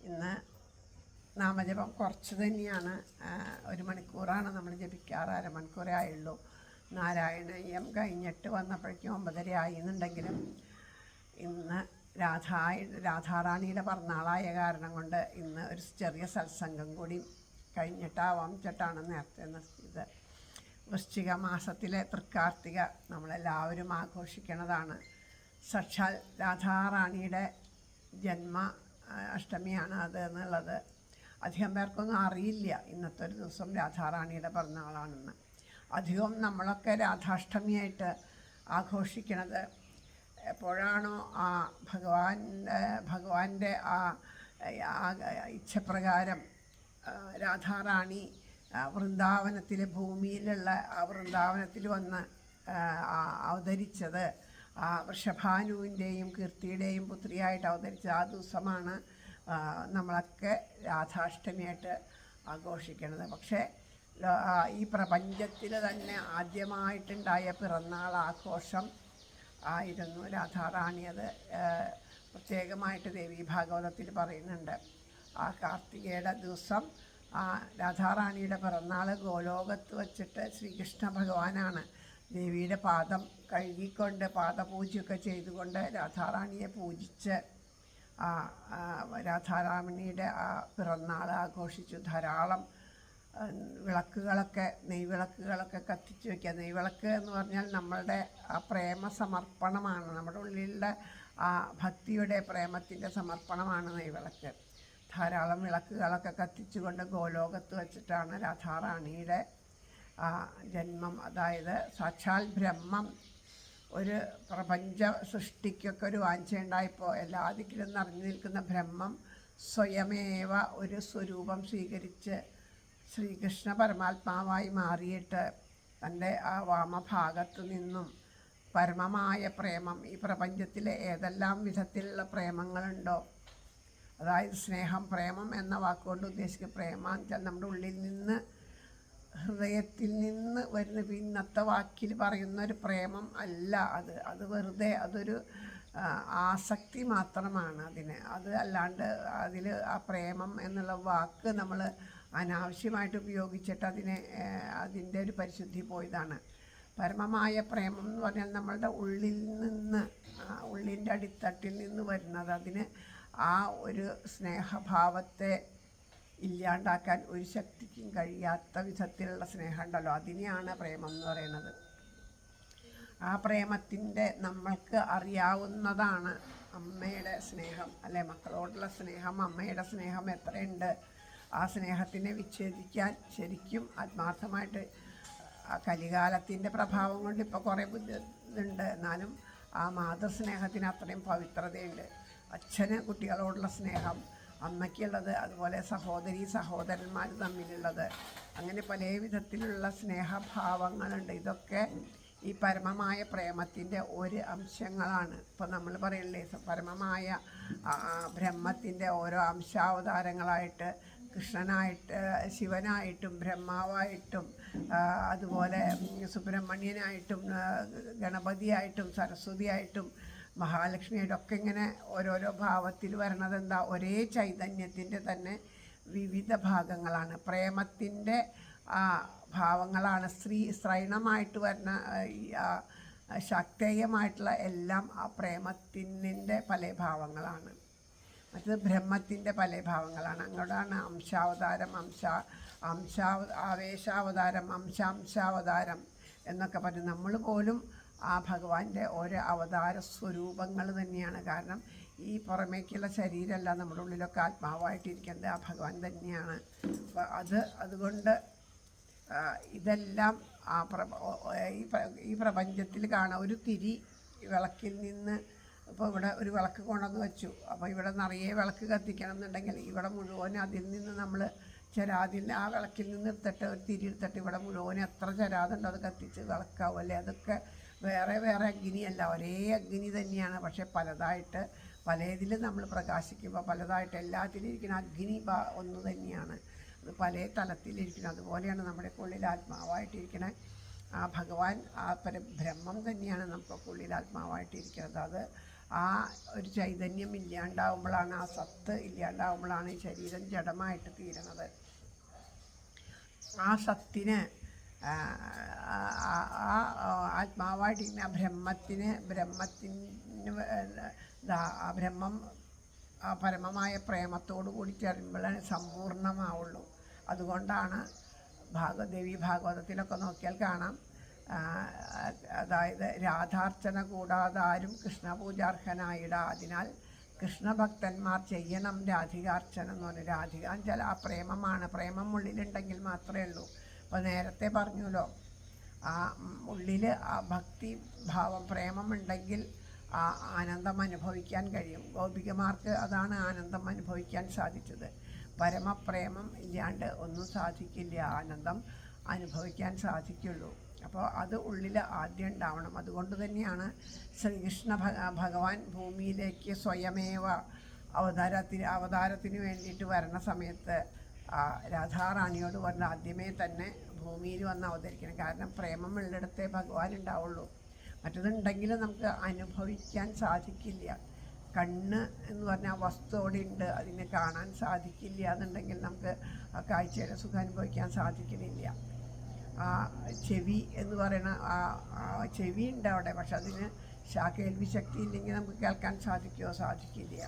S2: ഇന്ന് നാമജപം കുറച്ച് തന്നെയാണ്, 1 മണിക്കൂറാണ് നമ്മൾ ജപിക്കാറ്, അരമണിക്കൂറേ ആയുള്ളൂ. നാരായണീയം കഴിഞ്ഞിട്ട് വന്നപ്പോഴേക്കും 9:30 ആയി എന്നുണ്ടെങ്കിലും ഇന്ന് രാധാറാണിയുടെ പിറന്നാളായ കാരണം കൊണ്ട് ഇന്ന് ഒരു ചെറിയ സത്സംഗം കൂടി കഴിഞ്ഞിട്ടാവാം വെച്ചിട്ടാണ് നേരത്തെ നിർത്തിയത്. വൃശ്ചിക മാസത്തിലെ തൃക്കാർത്തിക നമ്മളെല്ലാവരും ആഘോഷിക്കുന്നതാണ്. സാക്ഷാൽ രാധാറാണിയുടെ ജന്മ അഷ്ടമിയാണ് അത് എന്നുള്ളത് അധികം പേർക്കൊന്നും അറിയില്ല. ഇന്നത്തെ ഒരു ദിവസം രാധാറാണിയുടെ പിറന്നാളാണെന്ന്. അധികവും നമ്മളൊക്കെ രാധാഷ്ടമിയായിട്ട് ആഘോഷിക്കുന്നത് എപ്പോഴാണോ ആ ഭഗവാന്റെ ആ ഇച്ഛപ്രകാരം രാധാറാണി വൃന്ദാവനത്തിലെ ഭൂമിയിലുള്ള ആ വൃന്ദാവനത്തിൽ വന്ന് അവതരിച്ചത്, ആ വൃഷഭാനുവിൻ്റെയും കീർത്തിയുടെയും പുത്രിയായിട്ട് അവതരിച്ച ആ ദിവസമാണ് നമ്മളൊക്കെ രാധാഷ്ടമിയായിട്ട് ആഘോഷിക്കുന്നത്. പക്ഷേ ഈ പ്രപഞ്ചത്തിൽ തന്നെ ആദ്യമായിട്ടുണ്ടായ പിറന്നാൾ ആഘോഷം ആയിരുന്നു രാധാറാണി. അത് പ്രത്യേകമായിട്ട് ദേവീ ഭാഗവതത്തിൽ പറയുന്നുണ്ട്. ആ കാർത്തികയുടെ ദിവസം ആ രാധാറാണിയുടെ പിറന്നാൾ ഗോലോകത്ത് വച്ചിട്ട് ശ്രീകൃഷ്ണ ഭഗവാനാണ് ദേവിയുടെ പാദം കഴുകിക്കൊണ്ട് പാദപൂജയൊക്കെ ചെയ്തുകൊണ്ട് രാധാറാണിയെ പൂജിച്ച് രാധാറാണിയുടെ ആ പിറന്നാൾ ആഘോഷിച്ചു. ധാരാളം വിളക്കുകളൊക്കെ നെയ്വിളക്കുകളൊക്കെ കത്തിച്ച് വയ്ക്കുക. നെയ്വിളക്ക് എന്ന് പറഞ്ഞാൽ നമ്മളുടെ ആ പ്രേമ സമർപ്പണമാണ്, നമ്മുടെ ഉള്ളിലുള്ള ആ ഭക്തിയുടെ പ്രേമത്തിൻ്റെ സമർപ്പണമാണ് നെയ്വിളക്ക്. ധാരാളം വിളക്കുകളൊക്കെ കത്തിച്ചുകൊണ്ട് ഗോലോകത്ത് വച്ചിട്ടാണ് രാധാറാണിയുടെ ജന്മം. അതായത് സാക്ഷാൽ ബ്രഹ്മം ഒരു പ്രപഞ്ച സൃഷ്ടിക്കൊക്കെ ഒരു വാഞ്ചയുണ്ടായപ്പോൾ എല്ലാ ദിക്കിലും നിറഞ്ഞു നിൽക്കുന്ന ബ്രഹ്മം സ്വയമേവ ഒരു സ്വരൂപം സ്വീകരിച്ച് ശ്രീകൃഷ്ണ പരമാത്മാവായി മാറിയിട്ട് തൻ്റെ ആ വാമഭാഗത്തു നിന്നും പരമമായ പ്രേമം, ഈ പ്രപഞ്ചത്തിലെ ഏതെല്ലാം വിധത്തിലുള്ള പ്രേമങ്ങളുണ്ടോ, അതായത് സ്നേഹം, പ്രേമം എന്ന വാക്കുകൊണ്ട് ഉദ്ദേശിക്കുന്ന പ്രേമം എന്ന് വെച്ചാൽ നമ്മുടെ ഉള്ളിൽ നിന്ന്, ഹൃദയത്തിൽ നിന്ന് വരുന്ന ഇന്നത്തെ വാക്കിൽ പറയുന്ന ഒരു പ്രേമം അല്ല അത് വെറുതെ അതൊരു ആസക്തി മാത്രമാണ് അതിന്. അത് അല്ലാണ്ട് അതിൽ ആ പ്രേമം എന്നുള്ള വാക്ക് നമ്മൾ അനാവശ്യമായിട്ട് ഉപയോഗിച്ചിട്ട് അതിൻ്റെ ഒരു പരിശുദ്ധി പോയതാണ്. പരമമായ പ്രേമം എന്ന് പറഞ്ഞാൽ നമ്മളുടെ ഉള്ളിൽ നിന്ന്, ഉള്ളിൻ്റെ അടിത്തട്ടിൽ നിന്ന് വരുന്നത്. അതിന് ആ ഒരു സ്നേഹഭാവത്തെ ഇല്ലാണ്ടാക്കാൻ ഒരു ശക്തിക്കും കഴിയാത്ത വിധത്തിലുള്ള സ്നേഹം ഉണ്ടല്ലോ, അതിനെയാണ് പ്രേമം എന്ന് പറയുന്നത്. ആ പ്രേമത്തിൻ്റെ നമ്മൾക്ക് അറിയാവുന്നതാണ് അമ്മയുടെ സ്നേഹം, അല്ലെ, മക്കളോടുള്ള സ്നേഹം, അമ്മയുടെ സ്നേഹം എത്രയുണ്ട്. ആ സ്നേഹത്തിനെ വിച്ഛേദിക്കാൻ ശരിക്കും ആത്മാർത്ഥമായിട്ട് കലികാലത്തിൻ്റെ പ്രഭാവം കൊണ്ട് ഇപ്പോൾ കുറേ ബുദ്ധിമുട്ടുണ്ട്, എന്നാലും ആ മാതൃസ്നേഹത്തിന് അത്രയും പവിത്രതയുണ്ട്. അച്ഛന് കുട്ടികളോടുള്ള സ്നേഹം, അമ്മയ്ക്കുള്ളത്, അതുപോലെ സഹോദരന്മാർ തമ്മിലുള്ളത്, അങ്ങനെ പല വിധത്തിലുള്ള സ്നേഹഭാവങ്ങളുണ്ട്. ഇതൊക്കെ ഈ പരമമായ പ്രേമത്തിൻ്റെ ഒരു അംശങ്ങളാണ്. ഇപ്പോൾ നമ്മൾ പറയില്ലേ, പരമമായ ബ്രഹ്മത്തിൻ്റെ ഓരോ അംശാവതാരങ്ങളായിട്ട് കൃഷ്ണനായിട്ട്, ശിവനായിട്ടും, ബ്രഹ്മാവായിട്ടും, അതുപോലെ സുബ്രഹ്മണ്യനായിട്ടും, ഗണപതിയായിട്ടും, സരസ്വതിയായിട്ടും, മഹാലക്ഷ്മിയായിട്ടും ഒക്കെ ഇങ്ങനെ ഓരോരോ ഭാവത്തിൽ വരണത് എന്താ, ഒരേ ചൈതന്യത്തിൻ്റെ തന്നെ വിവിധ ഭാഗങ്ങളാണ്. പ്രേമത്തിൻ്റെ ഭാവങ്ങളാണ് സ്ത്രൈണമായിട്ട് വരുന്ന ശക്തേയമായിട്ടുള്ള എല്ലാം ആ പ്രേമത്തിൻ്റെ പല ഭാവങ്ങളാണ്. മറ്റത് ബ്രഹ്മത്തിൻ്റെ പല ഭാവങ്ങളാണ്. അങ്ങോട്ടാണ് അംശാവതാരം, ആവേശാവതാരം, അംശാവതാരം എന്നൊക്കെ പറയും. നമ്മൾ പോലും ആ ഭഗവാന്റെ ഓരോ അവതാര സ്വരൂപങ്ങൾ തന്നെയാണ്. കാരണം ഈ പുറമേക്കുള്ള ശരീരമല്ല, നമ്മുടെ ഉള്ളിലൊക്കെ ആത്മാവായിട്ടിരിക്കുന്നത് ആ ഭഗവാൻ തന്നെയാണ്. അപ്പോൾ അതുകൊണ്ട് ഇതെല്ലാം ഈ പ്രപഞ്ചത്തിൽ കാണാം. ഒരു തിരി വിളക്കിൽ നിന്ന്, ഇപ്പോൾ ഇവിടെ ഒരു വിളക്ക് കൊണ്ടുവന്ന് വെച്ചു, അപ്പോൾ ഇവിടെ നിറയെ വിളക്ക് കത്തിക്കണം എന്നുണ്ടെങ്കിൽ ഇവിടെ മുഴുവൻ അതിൽ നിന്ന് നമ്മൾ ചരാതിൽ ആ വിളക്കിൽ നിന്ന് എടുത്തിട്ട് ഒരു തിരി എടുത്തിട്ട് ഇവിടെ മുഴുവൻ എത്ര ചരാതുണ്ടോ അത് കത്തിച്ച് വിളക്കാവും, അല്ലേ. അതൊക്കെ വേറെ വേറെ അഗ്നിയല്ല, ഒരേ അഗ്നി തന്നെയാണ്. പക്ഷേ പലതായിട്ട് പലതിൽ നമ്മൾ പ്രകാശിക്കുമ്പോൾ പലതായിട്ട് എല്ലാത്തിലും ഇരിക്കുന്ന അഗ്നി ഒന്ന് തന്നെയാണ്. അത് പല തലത്തിലിരിക്കണം. അതുപോലെയാണ് നമ്മുടെ ഉള്ളിൽ ആത്മാവായിട്ടിരിക്കണ ആ ഭഗവാൻ, ആ ബ്രഹ്മം തന്നെയാണ് നമുക്ക് ഉള്ളിൽ ആത്മാവായിട്ടിരിക്കുന്നത്. അത് ആ ഒരു ചൈതന്യം ഇല്ലാണ്ടാവുമ്പോഴാണ്, ആ സത്ത് ഇല്ലാണ്ടാവുമ്പോഴാണ് ഈ ശരീരം ജഡമായിട്ട് തീരണത്. ആ സത്തിന്, ആ ആത്മാവായിട്ടിരിക്കുന്ന ആ ബ്രഹ്മം ആ പരമമായ പ്രേമത്തോടു കൂടി ചേരുമ്പോഴാണ് സമ്പൂർണ്ണമാവുള്ളൂ. അതുകൊണ്ടാണ് ദേവി ഭാഗവതത്തിലൊക്കെ നോക്കിയാൽ കാണാം, അതായത് രാധാർച്ചന കൂടാതെ ആരും കൃഷ്ണപൂജാർഹനായിട, അതിനാൽ കൃഷ്ണഭക്തന്മാർ ചെയ്യണം രാധികാർച്ചന എന്ന് പറഞ്ഞു. രാധിക എന്ന് വെച്ചാൽ ആ പ്രേമമാണ്. പ്രേമം ഉള്ളിലുണ്ടെങ്കിൽ മാത്രമേ ഉള്ളൂ. അപ്പോൾ നേരത്തെ പറഞ്ഞല്ലോ, ആ ഉള്ളിൽ ആ ഭക്തി ഭാവം, പ്രേമം ഉണ്ടെങ്കിൽ ആ ആനന്ദം അനുഭവിക്കാൻ കഴിയും. ഗോപികമാർക്ക് അതാണ് ആനന്ദം അനുഭവിക്കാൻ സാധിച്ചത്. പരമപ്രേമം ഇല്ലാണ്ട് ഒന്നും സാധിക്കില്ല, ആനന്ദം അനുഭവിക്കാൻ സാധിക്കുള്ളൂ. അപ്പോൾ അത് ഉള്ളിൽ ആദ്യം ഉണ്ടാവണം. അതുകൊണ്ട് തന്നെയാണ് ശ്രീകൃഷ്ണ ഭഗവാൻ ഭൂമിയിലേക്ക് സ്വയമേവ അവതാരത്തിന് വേണ്ടിയിട്ട് വരണ സമയത്ത് രാധാറാണിയോട് പറഞ്ഞ ആദ്യമേ തന്നെ ഭൂമിയിൽ വന്ന് അവതരിക്കണം. കാരണം പ്രേമം ഉള്ളിടത്തേ ഭഗവാൻ ഉണ്ടാവുള്ളൂ. മറ്റതുണ്ടെങ്കിൽ നമുക്ക് അനുഭവിക്കാൻ സാധിക്കില്ല. കണ്ണ് എന്ന് പറഞ്ഞാൽ വസ്തു അവിടെ ഉണ്ട്, അതിനെ കാണാൻ സാധിക്കില്ല എന്നുണ്ടെങ്കിൽ നമുക്ക് ആ കാഴ്ചയുടെ സുഖം അനുഭവിക്കാൻ സാധിക്കുന്നില്ല. ആ ചെവി എന്ന് പറയുന്ന ചെവി ഉണ്ട് അവിടെ, പക്ഷെ അതിന് കേൾവി ശക്തി ഇല്ലെങ്കിൽ നമുക്ക് കേൾക്കാൻ സാധിക്കില്ല.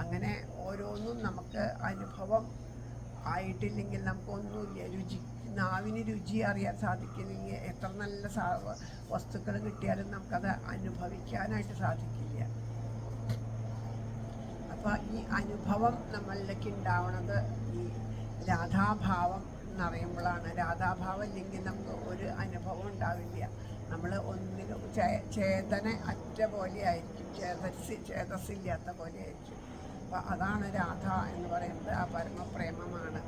S2: അങ്ങനെ ഓരോന്നും നമുക്ക് അനുഭവം ആയിട്ടില്ലെങ്കിൽ നമുക്കൊന്നുമില്ല. നാവിന് രുചി അറിയാൻ സാധിക്കില്ലെങ്കിൽ എത്ര നല്ല വസ്തുക്കൾ കിട്ടിയാലും നമുക്കത് അനുഭവിക്കാനായിട്ട് സാധിക്കില്ല. അപ്പോൾ ഈ അനുഭവം നമ്മളിലേക്ക് ഉണ്ടാവണത് ഈ രാധാഭാവം എന്നറിയുമ്പോഴാണ്. രാധാഭാവം ഇല്ലെങ്കിൽ നമുക്ക് ഒരു അനുഭവം ഉണ്ടാവില്ല. നമ്മൾ ഒന്നിനും ചേതന അറ്റ പോലെയായിരിക്കും, ചേതസ്സില്ലാത്ത പോലെയായിരിക്കും. അപ്പോൾ അതാണ് രാധ എന്ന് പറയുന്നത്. ആ പരമപ്രേമമാണ്.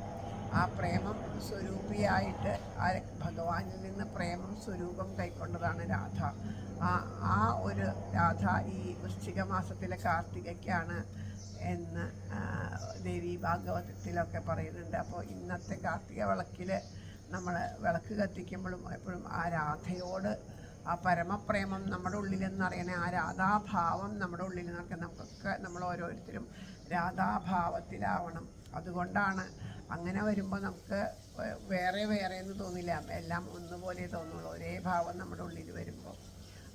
S2: ആ പ്രേമം സ്വരൂപിയായിട്ട് ആ ഭഗവാനിൽ നിന്ന് പ്രേമം സ്വരൂപം കൈക്കൊണ്ടതാണ് രാധ. ആ ഒരു രാധ ഈ വൃശ്ചിക മാസത്തിലെ കാർത്തികയ്ക്കാണ് എന്ന് ദേവി ഭാഗവതത്തിലൊക്കെ പറയുന്നുണ്ട്. അപ്പോൾ ഇന്നത്തെ കാർത്തിക വിളക്കിൽ നമ്മൾ വിളക്ക് കത്തിക്കുമ്പോഴും എപ്പോഴും ആ രാധയോട് ആ പരമപ്രേമം നമ്മുടെ ഉള്ളിലെന്നറിയണേ, ആ രാധാഭാവം നമ്മുടെ ഉള്ളിൽ നിന്നൊക്കെ നമുക്കൊക്കെ നമ്മൾ ഓരോരുത്തരും രാധാഭാവത്തിലാവണം. അതുകൊണ്ടാണ് അങ്ങനെ വരുമ്പോൾ നമുക്ക് വേറെ വേറെ എന്ന് തോന്നില്ല, എല്ലാം ഒന്നുപോലെ തോന്നുള്ളൂ, ഒരേ ഭാവം നമ്മുടെ ഉള്ളിൽ വരുമ്പോൾ.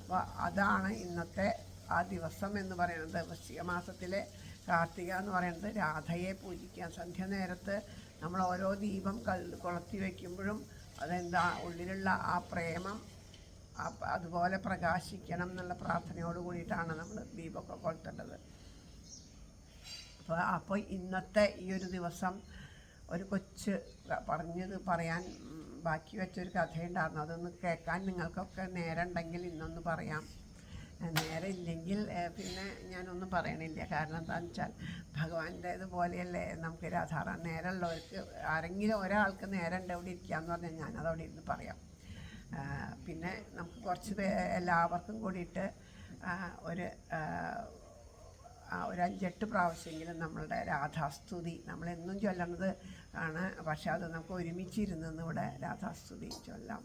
S2: അപ്പോൾ അതാണ് ഇന്നത്തെ ആ ദിവസം എന്ന് പറയുന്നത്. വൃശ്ചിക മാസത്തിലെ കാർത്തിക എന്ന് പറയുന്നത് രാധയെ പൂജിക്കുക. സന്ധ്യാനേരത്ത് നമ്മൾ ഓരോ ദീപം കൊളുത്തി വയ്ക്കുമ്പോഴും അതെന്താ ഉള്ളിലുള്ള ആ പ്രേമം അതുപോലെ പ്രകാശിക്കണം എന്നുള്ള പ്രാർത്ഥനയോട് കൂടിയിട്ടാണ് നമ്മൾ ദീപമൊക്കെ കൊളുത്തേണ്ടത്. അപ്പോൾ ഇന്നത്തെ ഈ ഒരു ദിവസം ഒരു കൊച്ച് പറയാൻ ബാക്കി വെച്ചൊരു കഥയുണ്ടായിരുന്നു. അതൊന്ന് കേൾക്കാൻ നിങ്ങൾക്കൊക്കെ നേരം ഉണ്ടെങ്കിൽ ഇന്നൊന്ന് പറയാം. നേരം ഇല്ലെങ്കിൽ പിന്നെ ഞാനൊന്നും പറയണില്ല. കാരണം എന്താണെന്ന് വെച്ചാൽ ഭഗവാന്റേതുപോലെയല്ലേ നമുക്ക് സാധാരണ നേരമുള്ളവർക്ക് ആരെങ്കിലും ഒരാൾക്ക് നേരമുണ്ട് അവിടെ ഇരിക്കാമെന്ന് പറഞ്ഞാൽ ഞാനതവിടെ ഇരുന്ന് പറയാം. പിന്നെ നമുക്ക് കുറച്ച് എല്ലാവർക്കും കൂടിയിട്ട് ഒരു 5-8 പ്രാവശ്യമെങ്കിലും നമ്മളുടെ രാധാസ്തുതി നമ്മളെന്നും ചൊല്ലണത് ആണ്. പക്ഷെ അത് നമുക്ക് ഒരുമിച്ചിരുന്ന് ഇവിടെ രാധാസ്തുതി ചൊല്ലാം.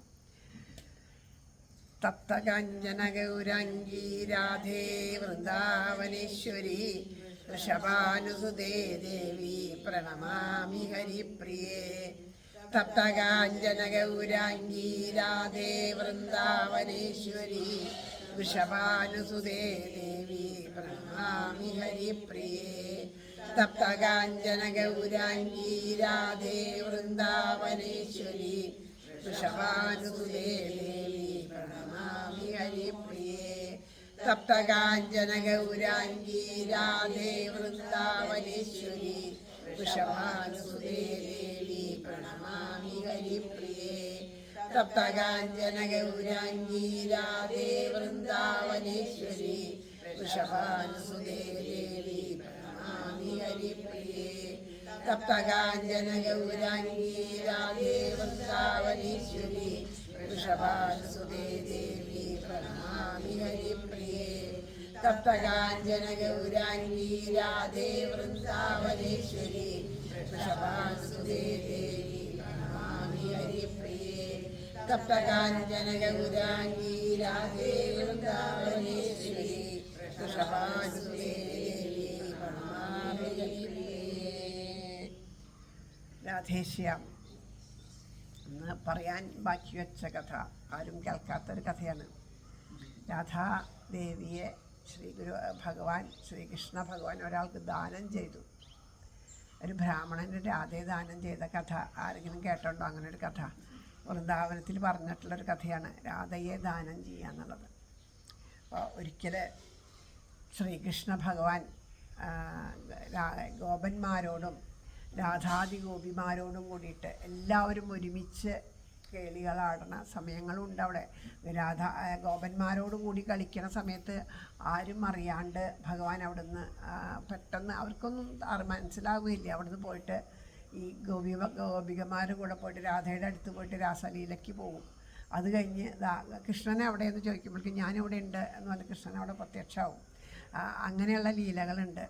S2: തപ്തകാഞ്ചന ഗൗരാംഗീ രാധേ വൃന്ദാവനേശ്വരി ഋഷഭാനുസുതേ ദേവി പ്രണമാമി ഹരിപ്രിയേ. തപ്തകാഞ്ചന ഗൗരാംഗീ രാധേ വൃന്ദാവനേശ്വരി ഋഷഭാനുസുതേ ദേവി പ്രണമാമി ഹരിപ്രിയേ. തപ്തകാഞ്ചന ഗൗരാംഗീ രാധേ വൃന്ദാവനേശ്വരി ഋഷഭാനുസുതേ ദേവി പ്രണമാമി ഹരിപ്രിയേ. തപ്തകാഞ്ചന ഗൗരാംഗീ രാധേ വൃന്ദാവനേശ്വരി ഋഷഭാനുസുതേ ദേവി പ്രണമാമി ഹരിപ്രിയേ. തപ്തകാഞ്ചന ഗൗരാംഗീ രാധേ വൃന്ദാവനേശ്വരി ഋഷഭാനുസുതേ ദേവി പ്രണമാമി ഹരിപ്രിയേ. തപ്തകാഞ്ചന ഗൗരാംഗീ രാധേ വൃന്ദാവനേശ്വരി ഋഷഭാനുസുതേ ദേവി പ്രണമാമി ഹരിപ്രിയേ. തപ്തകാഞ്ചന ഗൗരാംഗീ രാധേ വൃന്ദാവനേശ്വരി ഋഷഭാനുസുതേ ദേവി പ്രണമാമി ഹരിപ്രിയേ. തപ്തകാഞ്ചന ഗൗരാംഗീ രാധേ വൃന്ദാവനേശ്വരി ഋഷഭാനുസുതേ ദേവി പ്രണമാമി ഹരിപ്രിയേ. രാധേശ്യാം എന്ന് പറയാൻ ബാക്കി വെച്ച കഥ, ആരും കേൾക്കാത്തൊരു കഥയാണ്. രാധാദേവിയെ ശ്രീകൃഷ്ണ ഭഗവാൻ ഒരാൾക്ക് ദാനം ചെയ്തു. ഒരു ബ്രാഹ്മണന് രാധയെ ദാനം ചെയ്ത കഥ ആരെങ്കിലും കേട്ടോണ്ടോ? അങ്ങനെ ഒരു കഥ വൃന്ദാവനത്തിൽ പറഞ്ഞിട്ടുള്ളൊരു കഥയാണ് രാധയെ ദാനം ചെയ്യുക എന്നുള്ളത്. അപ്പോൾ ഒരിക്കൽ ശ്രീകൃഷ്ണ ഭഗവാൻ ഗോപന്മാരോടും രാധാദി ഗോപിമാരോടും കൂടിയിട്ട് എല്ലാവരും ഒരുമിച്ച് കേളികളാടുന്ന സമയങ്ങളുണ്ട്. അവിടെ ഗോപന്മാരോട് കൂടി കളിക്കുന്ന സമയത്ത് ആരും അറിയാണ്ട് ഭഗവാൻ അവിടുന്ന് പെട്ടെന്ന് അവർക്കൊന്നും മനസ്സിലാവുകയില്ല. അവിടുന്ന് പോയിട്ട് ഈ ഗോപികമാരുടെ കൂടെ പോയിട്ട് രാധയുടെ അടുത്ത് പോയിട്ട് രാസലീലയ്ക്ക് പോകും. അത് കഴിഞ്ഞ് കൃഷ്ണനെ എവിടെയെന്ന് ചോദിക്കുമ്പോഴേക്കും ഞാനിവിടെ ഉണ്ട് എന്ന് പറഞ്ഞ് കൃഷ്ണൻ അവിടെ പ്രത്യക്ഷമാവും. അങ്ങനെയുള്ള ലീലകളുണ്ട്.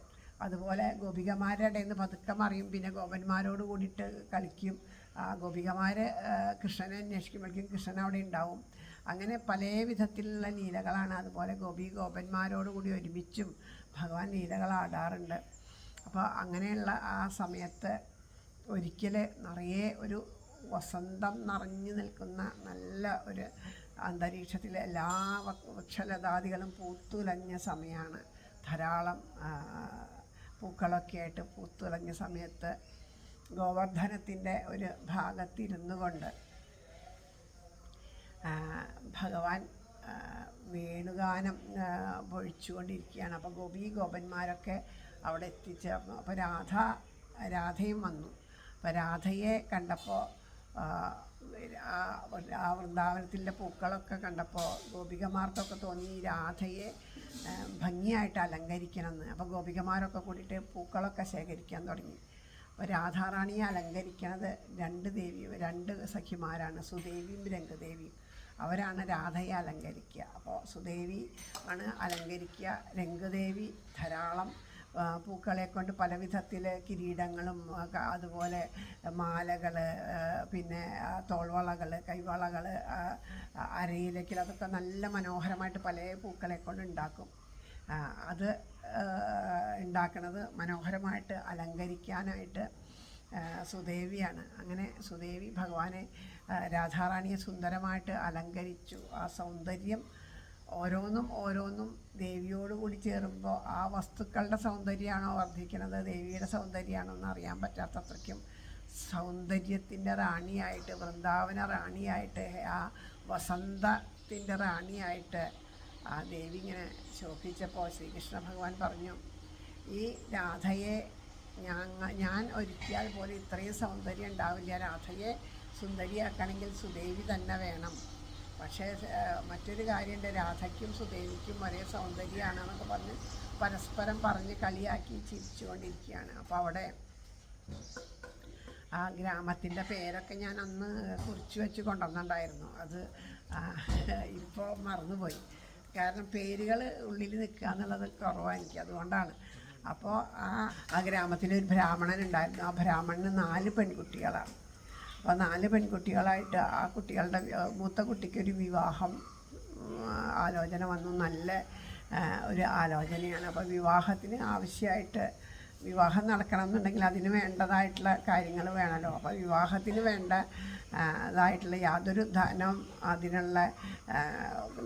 S2: അതുപോലെ ഗോപികമാരുടെ ഇടയിൽ നിന്ന് പതുക്കം അറിയും. പിന്നെ ഗോപന്മാരോട് കൂടിയിട്ട് കളിക്കും. ഗോപികമാർ കൃഷ്ണനെ അന്വേഷിക്കുമ്പോഴേക്കും കൃഷ്ണൻ അവിടെ ഉണ്ടാവും. അങ്ങനെ പല വിധത്തിലുള്ള ലീലകളാണ്. അതുപോലെ ഗോപന്മാരോട് കൂടി ഒരുമിച്ചും ഭഗവാൻ ലീലകളാടാറുണ്ട്. അപ്പോൾ അങ്ങനെയുള്ള ആ സമയത്ത് ഒരിക്കൽ നിറയെ ഒരു വസന്തം നിറഞ്ഞു നിൽക്കുന്ന നല്ല ഒരു അന്തരീക്ഷത്തിൽ എല്ലാ വൃക്ഷലതാദികളും പൂത്തുലഞ്ഞ സമയമാണ്. ധാരാളം പൂക്കളൊക്കെ ആയിട്ട് പൂത്തുലഞ്ഞ സമയത്ത് ഗോവർദ്ധനത്തിൻ്റെ ഒരു ഭാഗത്തിരുന്നു കൊണ്ട് ഭഗവാൻ വേണുഗാനം പൊഴിച്ചുകൊണ്ടിരിക്കുകയാണ്. അപ്പോൾ ഗോപന്മാരൊക്കെ അവിടെ എത്തിച്ചേർന്നു. അപ്പോൾ രാധയും വന്നു. അപ്പോൾ രാധയെ കണ്ടപ്പോൾ ആ വൃന്ദാവനത്തിൻ്റെ പൂക്കളൊക്കെ കണ്ടപ്പോൾ ഗോപികമാർക്കൊക്കെ തോന്നി ഈ രാധയെ ഭംഗിയായിട്ട് അലങ്കരിക്കണമെന്ന്. അപ്പോൾ ഗോപികമാരൊക്കെ കൂടിയിട്ട് പൂക്കളൊക്കെ ശേഖരിക്കാൻ തുടങ്ങി. അപ്പോൾ രാധാറാണിയെ അലങ്കരിക്കുന്നത് രണ്ട് സഖിമാരാണ്, സുദേവിയും രംഗദേവിയും. അവരാണ് രാധയെ അലങ്കരിക്കുക. അപ്പോൾ സുദേവി ആണ് അലങ്കരിക്കുക. രംഗദേവി ധാരാളം പൂക്കളെ കൊണ്ട് പല വിധത്തിൽ കിരീടങ്ങളും അതുപോലെ മാലകൾ, പിന്നെ തോൾവളകൾ, കൈവളകൾ, അരയിലേക്കിൽ അതൊക്കെ നല്ല മനോഹരമായിട്ട് പല പൂക്കളെ കൊണ്ട് ഉണ്ടാക്കും. അത് ഉണ്ടാക്കുന്നത് മനോഹരമായിട്ട് അലങ്കരിക്കാനായിട്ട് സുദേവിയാണ്. അങ്ങനെ സുദേവി ഭഗവാനെ രാധാറാണിയെ സുന്ദരമായിട്ട് അലങ്കരിച്ചു. ആ സൗന്ദര്യം ഓരോന്നും ദേവിയോട് കൂടി ചേരുമ്പോൾ ആ വസ്തുക്കളുടെ സൗന്ദര്യമാണോ വർദ്ധിക്കുന്നത്, ദേവിയുടെ സൗന്ദര്യമാണോ എന്ന് അറിയാൻ പറ്റാത്തത്രയ്ക്കും സൗന്ദര്യത്തിൻ്റെ റാണിയായിട്ട്, വൃന്ദാവന റാണിയായിട്ട്, ആ വസന്തത്തിൻ്റെ റാണിയായിട്ട് ആ ദേവി ഇങ്ങനെ ശോഭിച്ചപ്പോൾ ശ്രീകൃഷ്ണ ഭഗവാൻ പറഞ്ഞു, ഈ രാധയെ ഞാൻ ഒരുക്കിയാൽ പോലും ഇത്രയും സൗന്ദര്യം ഉണ്ടാവില്ല. രാധയെ സുന്ദരിയാക്കണമെങ്കിൽ സുദേവി തന്നെ വേണം. പക്ഷേ മറ്റൊരു കാര്യമുണ്ട്, രാധയ്ക്കും സുദേവിക്കും ഒരേ സൗന്ദര്യമാണെന്നൊക്കെ പറഞ്ഞ് പരസ്പരം പറഞ്ഞ് കളിയാക്കി ചിരിച്ചുകൊണ്ടിരിക്കുകയാണ്. അപ്പോൾ അവിടെ ആ ഗ്രാമത്തിൻ്റെ പേരൊക്കെ ഞാൻ അന്ന് കുറിച്ച് വെച്ച് കൊണ്ടുവന്നിട്ടുണ്ടായിരുന്നു. അത് ഇപ്പോൾ മറന്നുപോയി. കാരണം പേരുകൾ ഉള്ളിൽ നിൽക്കുക എന്നുള്ളത് കുറവാണ് എനിക്ക്, അതുകൊണ്ടാണ്. അപ്പോൾ ആ ഗ്രാമത്തിലൊരു ബ്രാഹ്മണൻ ഉണ്ടായിരുന്നു. ആ ബ്രാഹ്മണന് 4 പെൺകുട്ടികളാണ്. അപ്പോൾ 4 പെൺകുട്ടികളായിട്ട് ആ കുട്ടികളുടെ മൂത്ത കുട്ടിക്കൊരു വിവാഹം ആലോചന വന്നു. നല്ല ഒരു ആലോചനയാണ്. അപ്പോൾ വിവാഹത്തിന് ആവശ്യമായിട്ട് വിവാഹം നടക്കണം എന്നുണ്ടെങ്കിൽ അതിന് വേണ്ടതായിട്ടുള്ള കാര്യങ്ങൾ വേണമല്ലോ. അപ്പോൾ വിവാഹത്തിന് വേണ്ടതായിട്ടുള്ള യാതൊരു ധനം അതിനുള്ള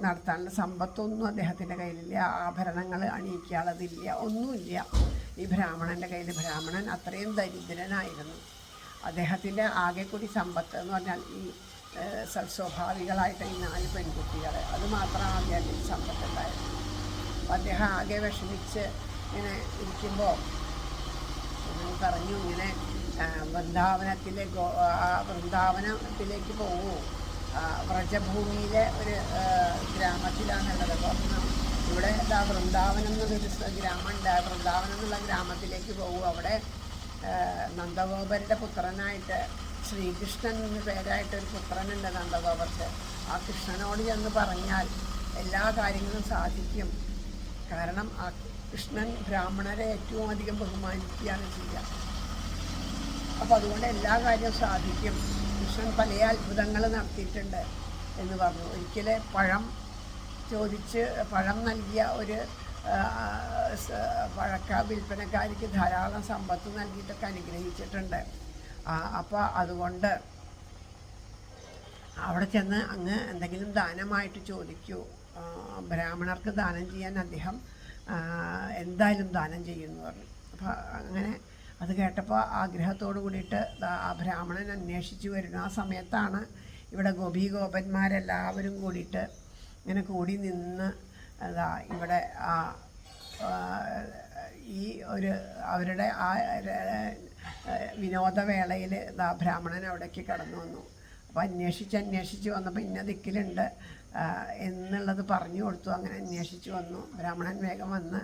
S2: നടത്താനുള്ള സമ്പത്തൊന്നും അദ്ദേഹത്തിൻ്റെ കയ്യിലില്ല. ആഭരണങ്ങൾ അണിയിക്കാനുള്ളതില്ല, ഒന്നുമില്ല ഈ ബ്രാഹ്മണൻ്റെ കയ്യിൽ. ബ്രാഹ്മണൻ അത്രയും ദരിദ്രനായിരുന്നു. അദ്ദേഹത്തിൻ്റെ ആകെ കൂടി സമ്പത്ത് എന്ന് പറഞ്ഞാൽ ഈ സൽസ്വഭാവികളായിട്ട് ഈ 4 പെൺകുട്ടികൾ, അത് മാത്രമാണ് അദ്ദേഹത്തിന് സമ്പത്തുണ്ടായിരുന്നത്. അപ്പോൾ അദ്ദേഹം ആകെ വിഷമിച്ച് ഇങ്ങനെ ഇരിക്കുമ്പോൾ പറഞ്ഞു, ഇങ്ങനെ വൃന്ദാവനത്തിലേക്ക് പോകൂ, വ്രജഭൂമിയിലെ ഒരു ഗ്രാമത്തിലാണുള്ളത്. അപ്പോൾ ഇവിടെ വൃന്ദാവനം എന്നുള്ളൊരു ഗ്രാമമുണ്ട്. വൃന്ദാവനം എന്നുള്ള ഗ്രാമത്തിലേക്ക് പോകൂ. അവിടെ നന്ദഗോപരുടെ പുത്രനായിട്ട് ശ്രീകൃഷ്ണൻ എന്ന പേരായിട്ടൊരു പുത്രനുണ്ട് നന്ദഗോപർക്ക്. ആ കൃഷ്ണനോട് ചെന്ന് പറഞ്ഞാൽ എല്ലാ കാര്യങ്ങളും സാധിക്കും. കാരണം ആ കൃഷ്ണൻ ബ്രാഹ്മണരെ ഏറ്റവും അധികം ബഹുമാനിക്കുകയാണ് ചെയ്യുക. അപ്പോൾ അതുകൊണ്ട് എല്ലാ കാര്യവും സാധിക്കും. കൃഷ്ണൻ പല അത്ഭുതങ്ങൾ നടത്തിയിട്ടുണ്ട് എന്ന് പറഞ്ഞു. ഒരിക്കൽ പഴം ചോദിച്ച് പഴം നൽകിയ ഒരു വിൽപ്പനക്കാരിക്ക് ധാരാളം സമ്പത്ത് നൽകിയിട്ടൊക്കെ അനുഗ്രഹിച്ചിട്ടുണ്ട്. അപ്പോൾ അതുകൊണ്ട് അവിടെ ചെന്ന് അങ്ങ് എന്തെങ്കിലും ദാനമായിട്ട് ചോദിക്കൂ. ബ്രാഹ്മണർക്ക് ദാനം ചെയ്യാൻ അദ്ദേഹം എന്തായാലും ദാനം ചെയ്യുമെന്ന് പറഞ്ഞു. അപ്പോൾ അങ്ങനെ അത് കേട്ടപ്പോൾ ആഗ്രഹത്തോട് കൂടിയിട്ട് ആ ബ്രാഹ്മണൻ അന്വേഷിച്ച് വരുന്നു. ആ സമയത്താണ് ഇവിടെ ഗോപന്മാരെല്ലാവരും കൂടിയിട്ട് ഇങ്ങനെ കൂടി നിന്ന് ഇവിടെ ഈ ഒരു അവരുടെ ആ വിനോദവേളയിൽ ബ്രാഹ്മണൻ അവിടേക്ക് കടന്നു വന്നു. അപ്പോൾ അന്വേഷിച്ച് വന്നപ്പോൾ ഇന്ന ദിക്കിലുണ്ട് എന്നുള്ളത് പറഞ്ഞു കൊടുത്തു. അങ്ങനെ അന്വേഷിച്ച് വന്നു. ബ്രാഹ്മണൻ വേഗം വന്ന്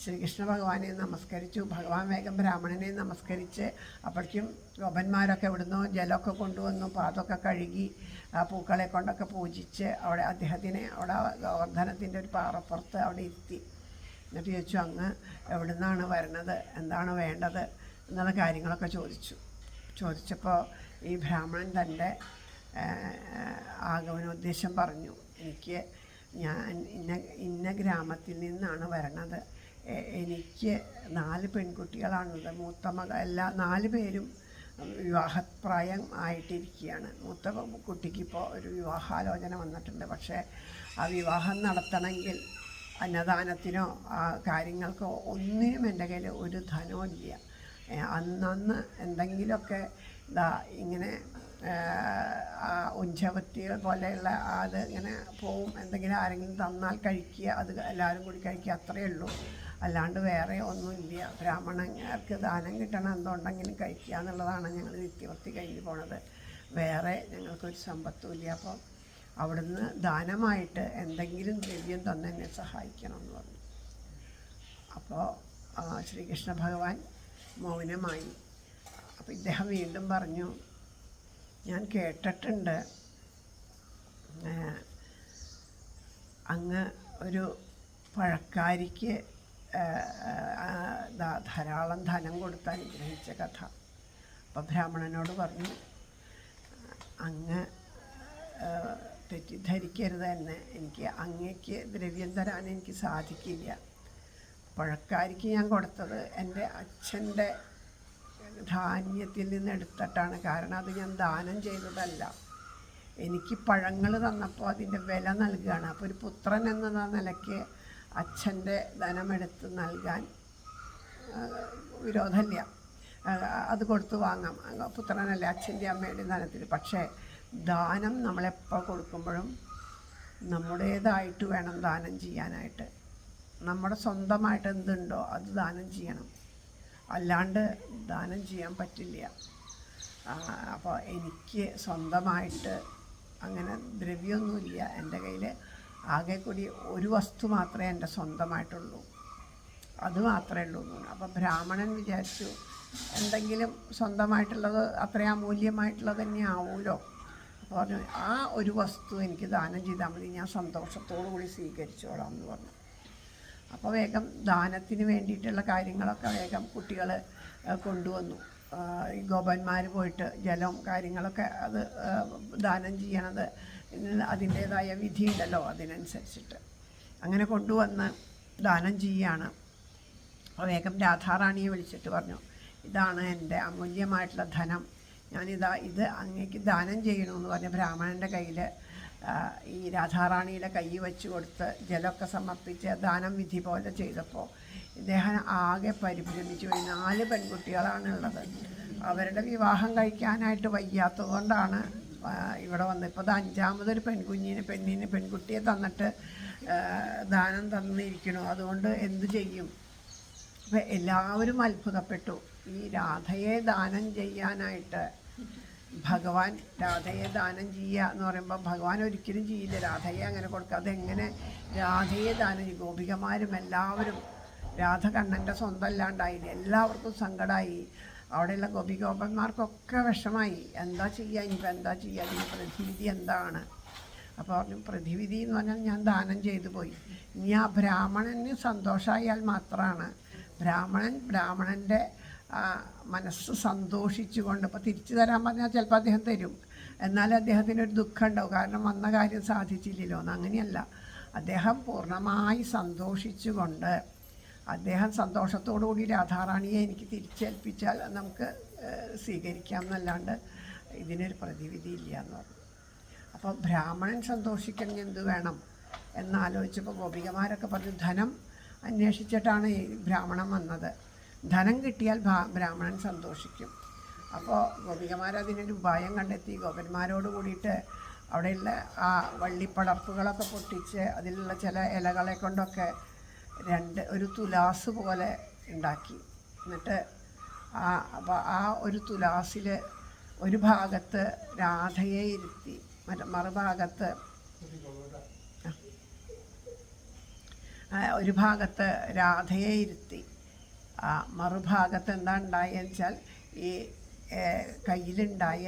S2: ശ്രീകൃഷ്ണ ഭഗവാനെ നമസ്കരിച്ചു. ഭഗവാൻ വേഗം ബ്രാഹ്മണനെ നമസ്കരിച്ച് അപ്പോഴേക്കും ഗോപന്മാരൊക്കെ ഇവിടുന്ന് ജലമൊക്കെ കൊണ്ടുവന്നു. പാദമൊക്കെ കഴുകി പൂക്കളെ കൊണ്ടൊക്കെ പൂജിച്ച് അവിടെ അദ്ദേഹത്തിനെ അവിടെ ഗോവർദ്ധനത്തിൻ്റെ ഒരു പാറപ്പുറത്ത് അവിടെ ഇരുത്തി. എന്നിട്ട് ചോദിച്ചു, അങ്ങ് എവിടെ നിന്നാണ് വരണത്, എന്താണ് വേണ്ടത് എന്നുള്ള കാര്യങ്ങളൊക്കെ ചോദിച്ചപ്പോൾ ഈ ബ്രാഹ്മണൻ തൻ്റെ ആഗമനോദ്ദേശം പറഞ്ഞു. ഞാൻ ഇന്ന ഗ്രാമത്തിൽ നിന്നാണ് വരണത്. എനിക്ക് 4 പെൺകുട്ടികളാണുള്ളത്. മൂത്ത എല്ലാ 4 പേരും വിവാഹപ്രായം ആയിട്ടിരിക്കുകയാണ്. മൂത്ത കുട്ടിക്ക് ഇപ്പോൾ ഒരു വിവാഹാലോചന വന്നിട്ടുണ്ട്. പക്ഷേ ആ വിവാഹം നടത്തണമെങ്കിൽ അന്നദാനത്തിനോ കാര്യങ്ങൾക്കോ ഒന്നിനും എൻ്റെ കയ്യിൽ ഒരു ധനവും ഇല്ല. അന്നന്ന് എന്തെങ്കിലുമൊക്കെ ഇങ്ങനെ ഉഞ്ചവത്തികൾ പോലെയുള്ള അത് ഇങ്ങനെ പോവും. എന്തെങ്കിലും ആരെങ്കിലും തന്നാൽ കഴിക്കുക, അത് എല്ലാവരും കൂടി കഴിക്കുക, അത്രയേ ഉള്ളൂ. അല്ലാണ്ട് വേറെ ഒന്നുമില്ല. ബ്രാഹ്മണർക്ക് ദാനം കിട്ടണം, എന്തുണ്ടെങ്കിലും കഴിക്കുക എന്നുള്ളതാണ് ഞങ്ങൾ നിത്യവൃത്തി കഴിഞ്ഞ് പോണത്. വേറെ ഞങ്ങൾക്കൊരു സമ്പത്തും ഇല്ല. അപ്പോൾ അവിടുന്ന് ദാനമായിട്ട് എന്തെങ്കിലും ദ്രവ്യം തന്നെ എന്നെ സഹായിക്കണം എന്ന് പറഞ്ഞു. അപ്പോൾ ശ്രീകൃഷ്ണ ഭഗവാൻ മൗനമായി. അപ്പോൾ ഇദ്ദേഹം വീണ്ടും പറഞ്ഞു, ഞാൻ കേട്ടിട്ടുണ്ട് അങ്ങ് ഒരു പഴക്കാരിക്ക് ധാരാളം ധനം കൊടുത്ത് അനുഗ്രഹിച്ച കഥ. അപ്പോൾ ബ്രാഹ്മണനോട് പറഞ്ഞു, അങ്ങ് തെറ്റിദ്ധരിക്കരുത് എന്നെ, എനിക്ക് അങ്ങേക്ക് ദ്രവ്യം തരാൻ എനിക്ക് സാധിക്കില്ല. പഴക്കാരിക്ക് ഞാൻ കൊടുത്തത് എൻ്റെ അച്ഛൻ്റെ ധാന്യത്തിൽ നിന്ന് എടുത്തിട്ടാണ്. കാരണം അത് ഞാൻ ദാനം ചെയ്തതല്ല. എനിക്ക് പഴങ്ങൾ തന്നപ്പോൾ അതിൻ്റെ വില നൽകുകയാണ്. അപ്പോൾ ഒരു പുത്രൻ എന്ന നിലയ്ക്ക് അച്ഛൻ്റെ ധനമെടുത്ത് നൽകാൻ വിരോധമില്ല, അത് കൊടുത്ത് വാങ്ങാം. പുത്രനല്ലേ, അച്ഛൻ്റെ അമ്മയുടെ ധനത്തിൽ. പക്ഷേ ദാനം നമ്മളെപ്പോൾ കൊടുക്കുമ്പോഴും നമ്മുടേതായിട്ട് വേണം ദാനം ചെയ്യാനായിട്ട്. നമ്മുടെ സ്വന്തമായിട്ട് എന്തുണ്ടോ അത് ദാനം ചെയ്യണം, അല്ലാണ്ട് ദാനം ചെയ്യാൻ പറ്റില്ല. അപ്പോൾ എനിക്ക് സ്വന്തമായിട്ട് അങ്ങനെ ദ്രവ്യമൊന്നുമില്ല. എൻ്റെ കയ്യിൽ ആകെ കൂടി ഒരു വസ്തു മാത്രമേ എൻ്റെ സ്വന്തമായിട്ടുള്ളൂ, അത് മാത്രമേ ഉള്ളൂ. അപ്പോൾ ബ്രാഹ്മണൻ വിചാരിച്ചു, എന്തെങ്കിലും സ്വന്തമായിട്ടുള്ളത് അത്രയും അമൂല്യമായിട്ടുള്ളത് തന്നെ ആവുമല്ലോ. അപ്പോൾ പറഞ്ഞു, ആ ഒരു വസ്തു എനിക്ക് ദാനം ചെയ്താൽ മതി, ഞാൻ സന്തോഷത്തോടു കൂടി സ്വീകരിച്ചോളാം എന്ന് പറഞ്ഞു. അപ്പോൾ വേഗം ദാനത്തിന് വേണ്ടിയിട്ടുള്ള കാര്യങ്ങളൊക്കെ വേഗം കുട്ടികൾ കൊണ്ടുവന്നു. ഈ ഗോപന്മാർ പോയിട്ട് ജലം കാര്യങ്ങളൊക്കെ അത് ദാനം ചെയ്യണത് അതിൻ്റേതായ വിധിയുണ്ടല്ലോ, അതിനനുസരിച്ചിട്ട് അങ്ങനെ കൊണ്ടുവന്ന് ദാനം ചെയ്യുകയാണ്. അപ്പോൾ വേഗം രാധാറാണിയെ വിളിച്ചിട്ട് പറഞ്ഞു, ഇതാണ് എൻ്റെ അമൂല്യമായിട്ടുള്ള ധനം, ഇത് അങ്ങേക്ക് ദാനം ചെയ്യണമെന്ന് പറഞ്ഞ് ബ്രാഹ്മണൻ്റെ കയ്യിൽ ഈ രാധാറാണിയുടെ കൈ വെച്ച് കൊടുത്ത് ജലമൊക്കെ സമർപ്പിച്ച് ദാനം വിധി പോലെ ചെയ്തപ്പോൾ ഇദ്ദേഹം ആകെ പരിഭ്രമിച്ചു പോയി. 4 പെൺകുട്ടികളാണുള്ളത്. അവരുടെ വിവാഹം കഴിക്കാനായിട്ട് വയ്യാത്തതുകൊണ്ടാണ് ഇവിടെ വന്നത്. ഇപ്പോൾ അത് 5ാമതൊരു പെൺകുട്ടിയെ തന്നിട്ട് ദാനം തന്നിരിക്കണു. അതുകൊണ്ട് എന്തു ചെയ്യും? അപ്പം എല്ലാവരും അത്ഭുതപ്പെട്ടു. ഈ രാധയെ ദാനം ചെയ്യാനായിട്ട് ഭഗവാൻ രാധയെ ദാനം ചെയ്യുക എന്ന് പറയുമ്പോൾ ഭഗവാൻ ഒരിക്കലും ചെയ്യില്ല. രാധയെ അങ്ങനെ കൊടുക്കുക, അതെങ്ങനെ രാധയെ ദാനം ചെയ്യും? ഗോപികമാരും എല്ലാവരും, രാധ കണ്ണൻ്റെ സ്വന്തം അല്ലാണ്ടായില്ല. എല്ലാവർക്കും സങ്കടമായി. അവിടെയുള്ള ഗോപികോപന്മാർക്കൊക്കെ വിഷമായി. എന്താ ചെയ്യുക, ഇനിയിപ്പോൾ എന്താ ചെയ്യുക, ഇതിന് പ്രതിവിധി എന്താണ്? അപ്പോൾ പറഞ്ഞു, പ്രതിവിധി എന്ന് പറഞ്ഞാൽ ഞാൻ ദാനം ചെയ്തു പോയി. ഇനി ആ ബ്രാഹ്മണന് സന്തോഷമായാൽ മാത്രമാണ് ബ്രാഹ്മണൻ്റെ മനസ്സ് സന്തോഷിച്ചുകൊണ്ട്, ഇപ്പോൾ തിരിച്ചു തരാൻ പറഞ്ഞാൽ ചിലപ്പോൾ അദ്ദേഹം തരും, എന്നാലും അദ്ദേഹത്തിനൊരു ദുഃഖം ഉണ്ടാവും, കാരണം വന്ന കാര്യം സാധിച്ചില്ലല്ലോ എന്ന്. അങ്ങനെയല്ല, അദ്ദേഹം പൂർണ്ണമായി സന്തോഷിച്ചുകൊണ്ട് അദ്ദേഹം സന്തോഷത്തോടു കൂടി രാധാറാണിയെ എനിക്ക് തിരിച്ചേൽപ്പിച്ചാൽ നമുക്ക് സ്വീകരിക്കാം എന്നല്ലാണ്ട് ഇതിനൊരു പ്രതിവിധിയില്ല എന്ന് പറഞ്ഞു. അപ്പോൾ ബ്രാഹ്മണൻ സന്തോഷിക്കണമെങ്കിൽ എന്ത് വേണം എന്നാലോചിച്ചപ്പോൾ ഗോപികമാരൊക്കെ പറഞ്ഞു, ധനം അന്വേഷിച്ചിട്ടാണ് ഈ ബ്രാഹ്മണൻ വന്നത്, ധനം കിട്ടിയാൽ ബ്രാഹ്മണൻ സന്തോഷിക്കും. അപ്പോൾ ഗോപികമാരതിനൊരു ഉപായം കണ്ടെത്തി. ഗോപന്മാരോട് കൂടിയിട്ട് അവിടെയുള്ള ആ വള്ളിപ്പടർപ്പുകളൊക്കെ പൊട്ടിച്ച് അതിലുള്ള ചില ഇലകളെ കൊണ്ടൊക്കെ ഒരു തുലാസ് പോലെ ഉണ്ടാക്കി. എന്നിട്ട് അപ്പോൾ ആ ഒരു തുലാസിൽ ഒരു ഭാഗത്ത് രാധയെ ഇരുത്തി, മറുഭാഗത്ത് ഒരു ഭാഗത്ത് രാധയെ ഇരുത്തി, മറുഭാഗത്ത് എന്താ ഉണ്ടായെന്ന് വെച്ചാൽ ഈ കയ്യിലുണ്ടായ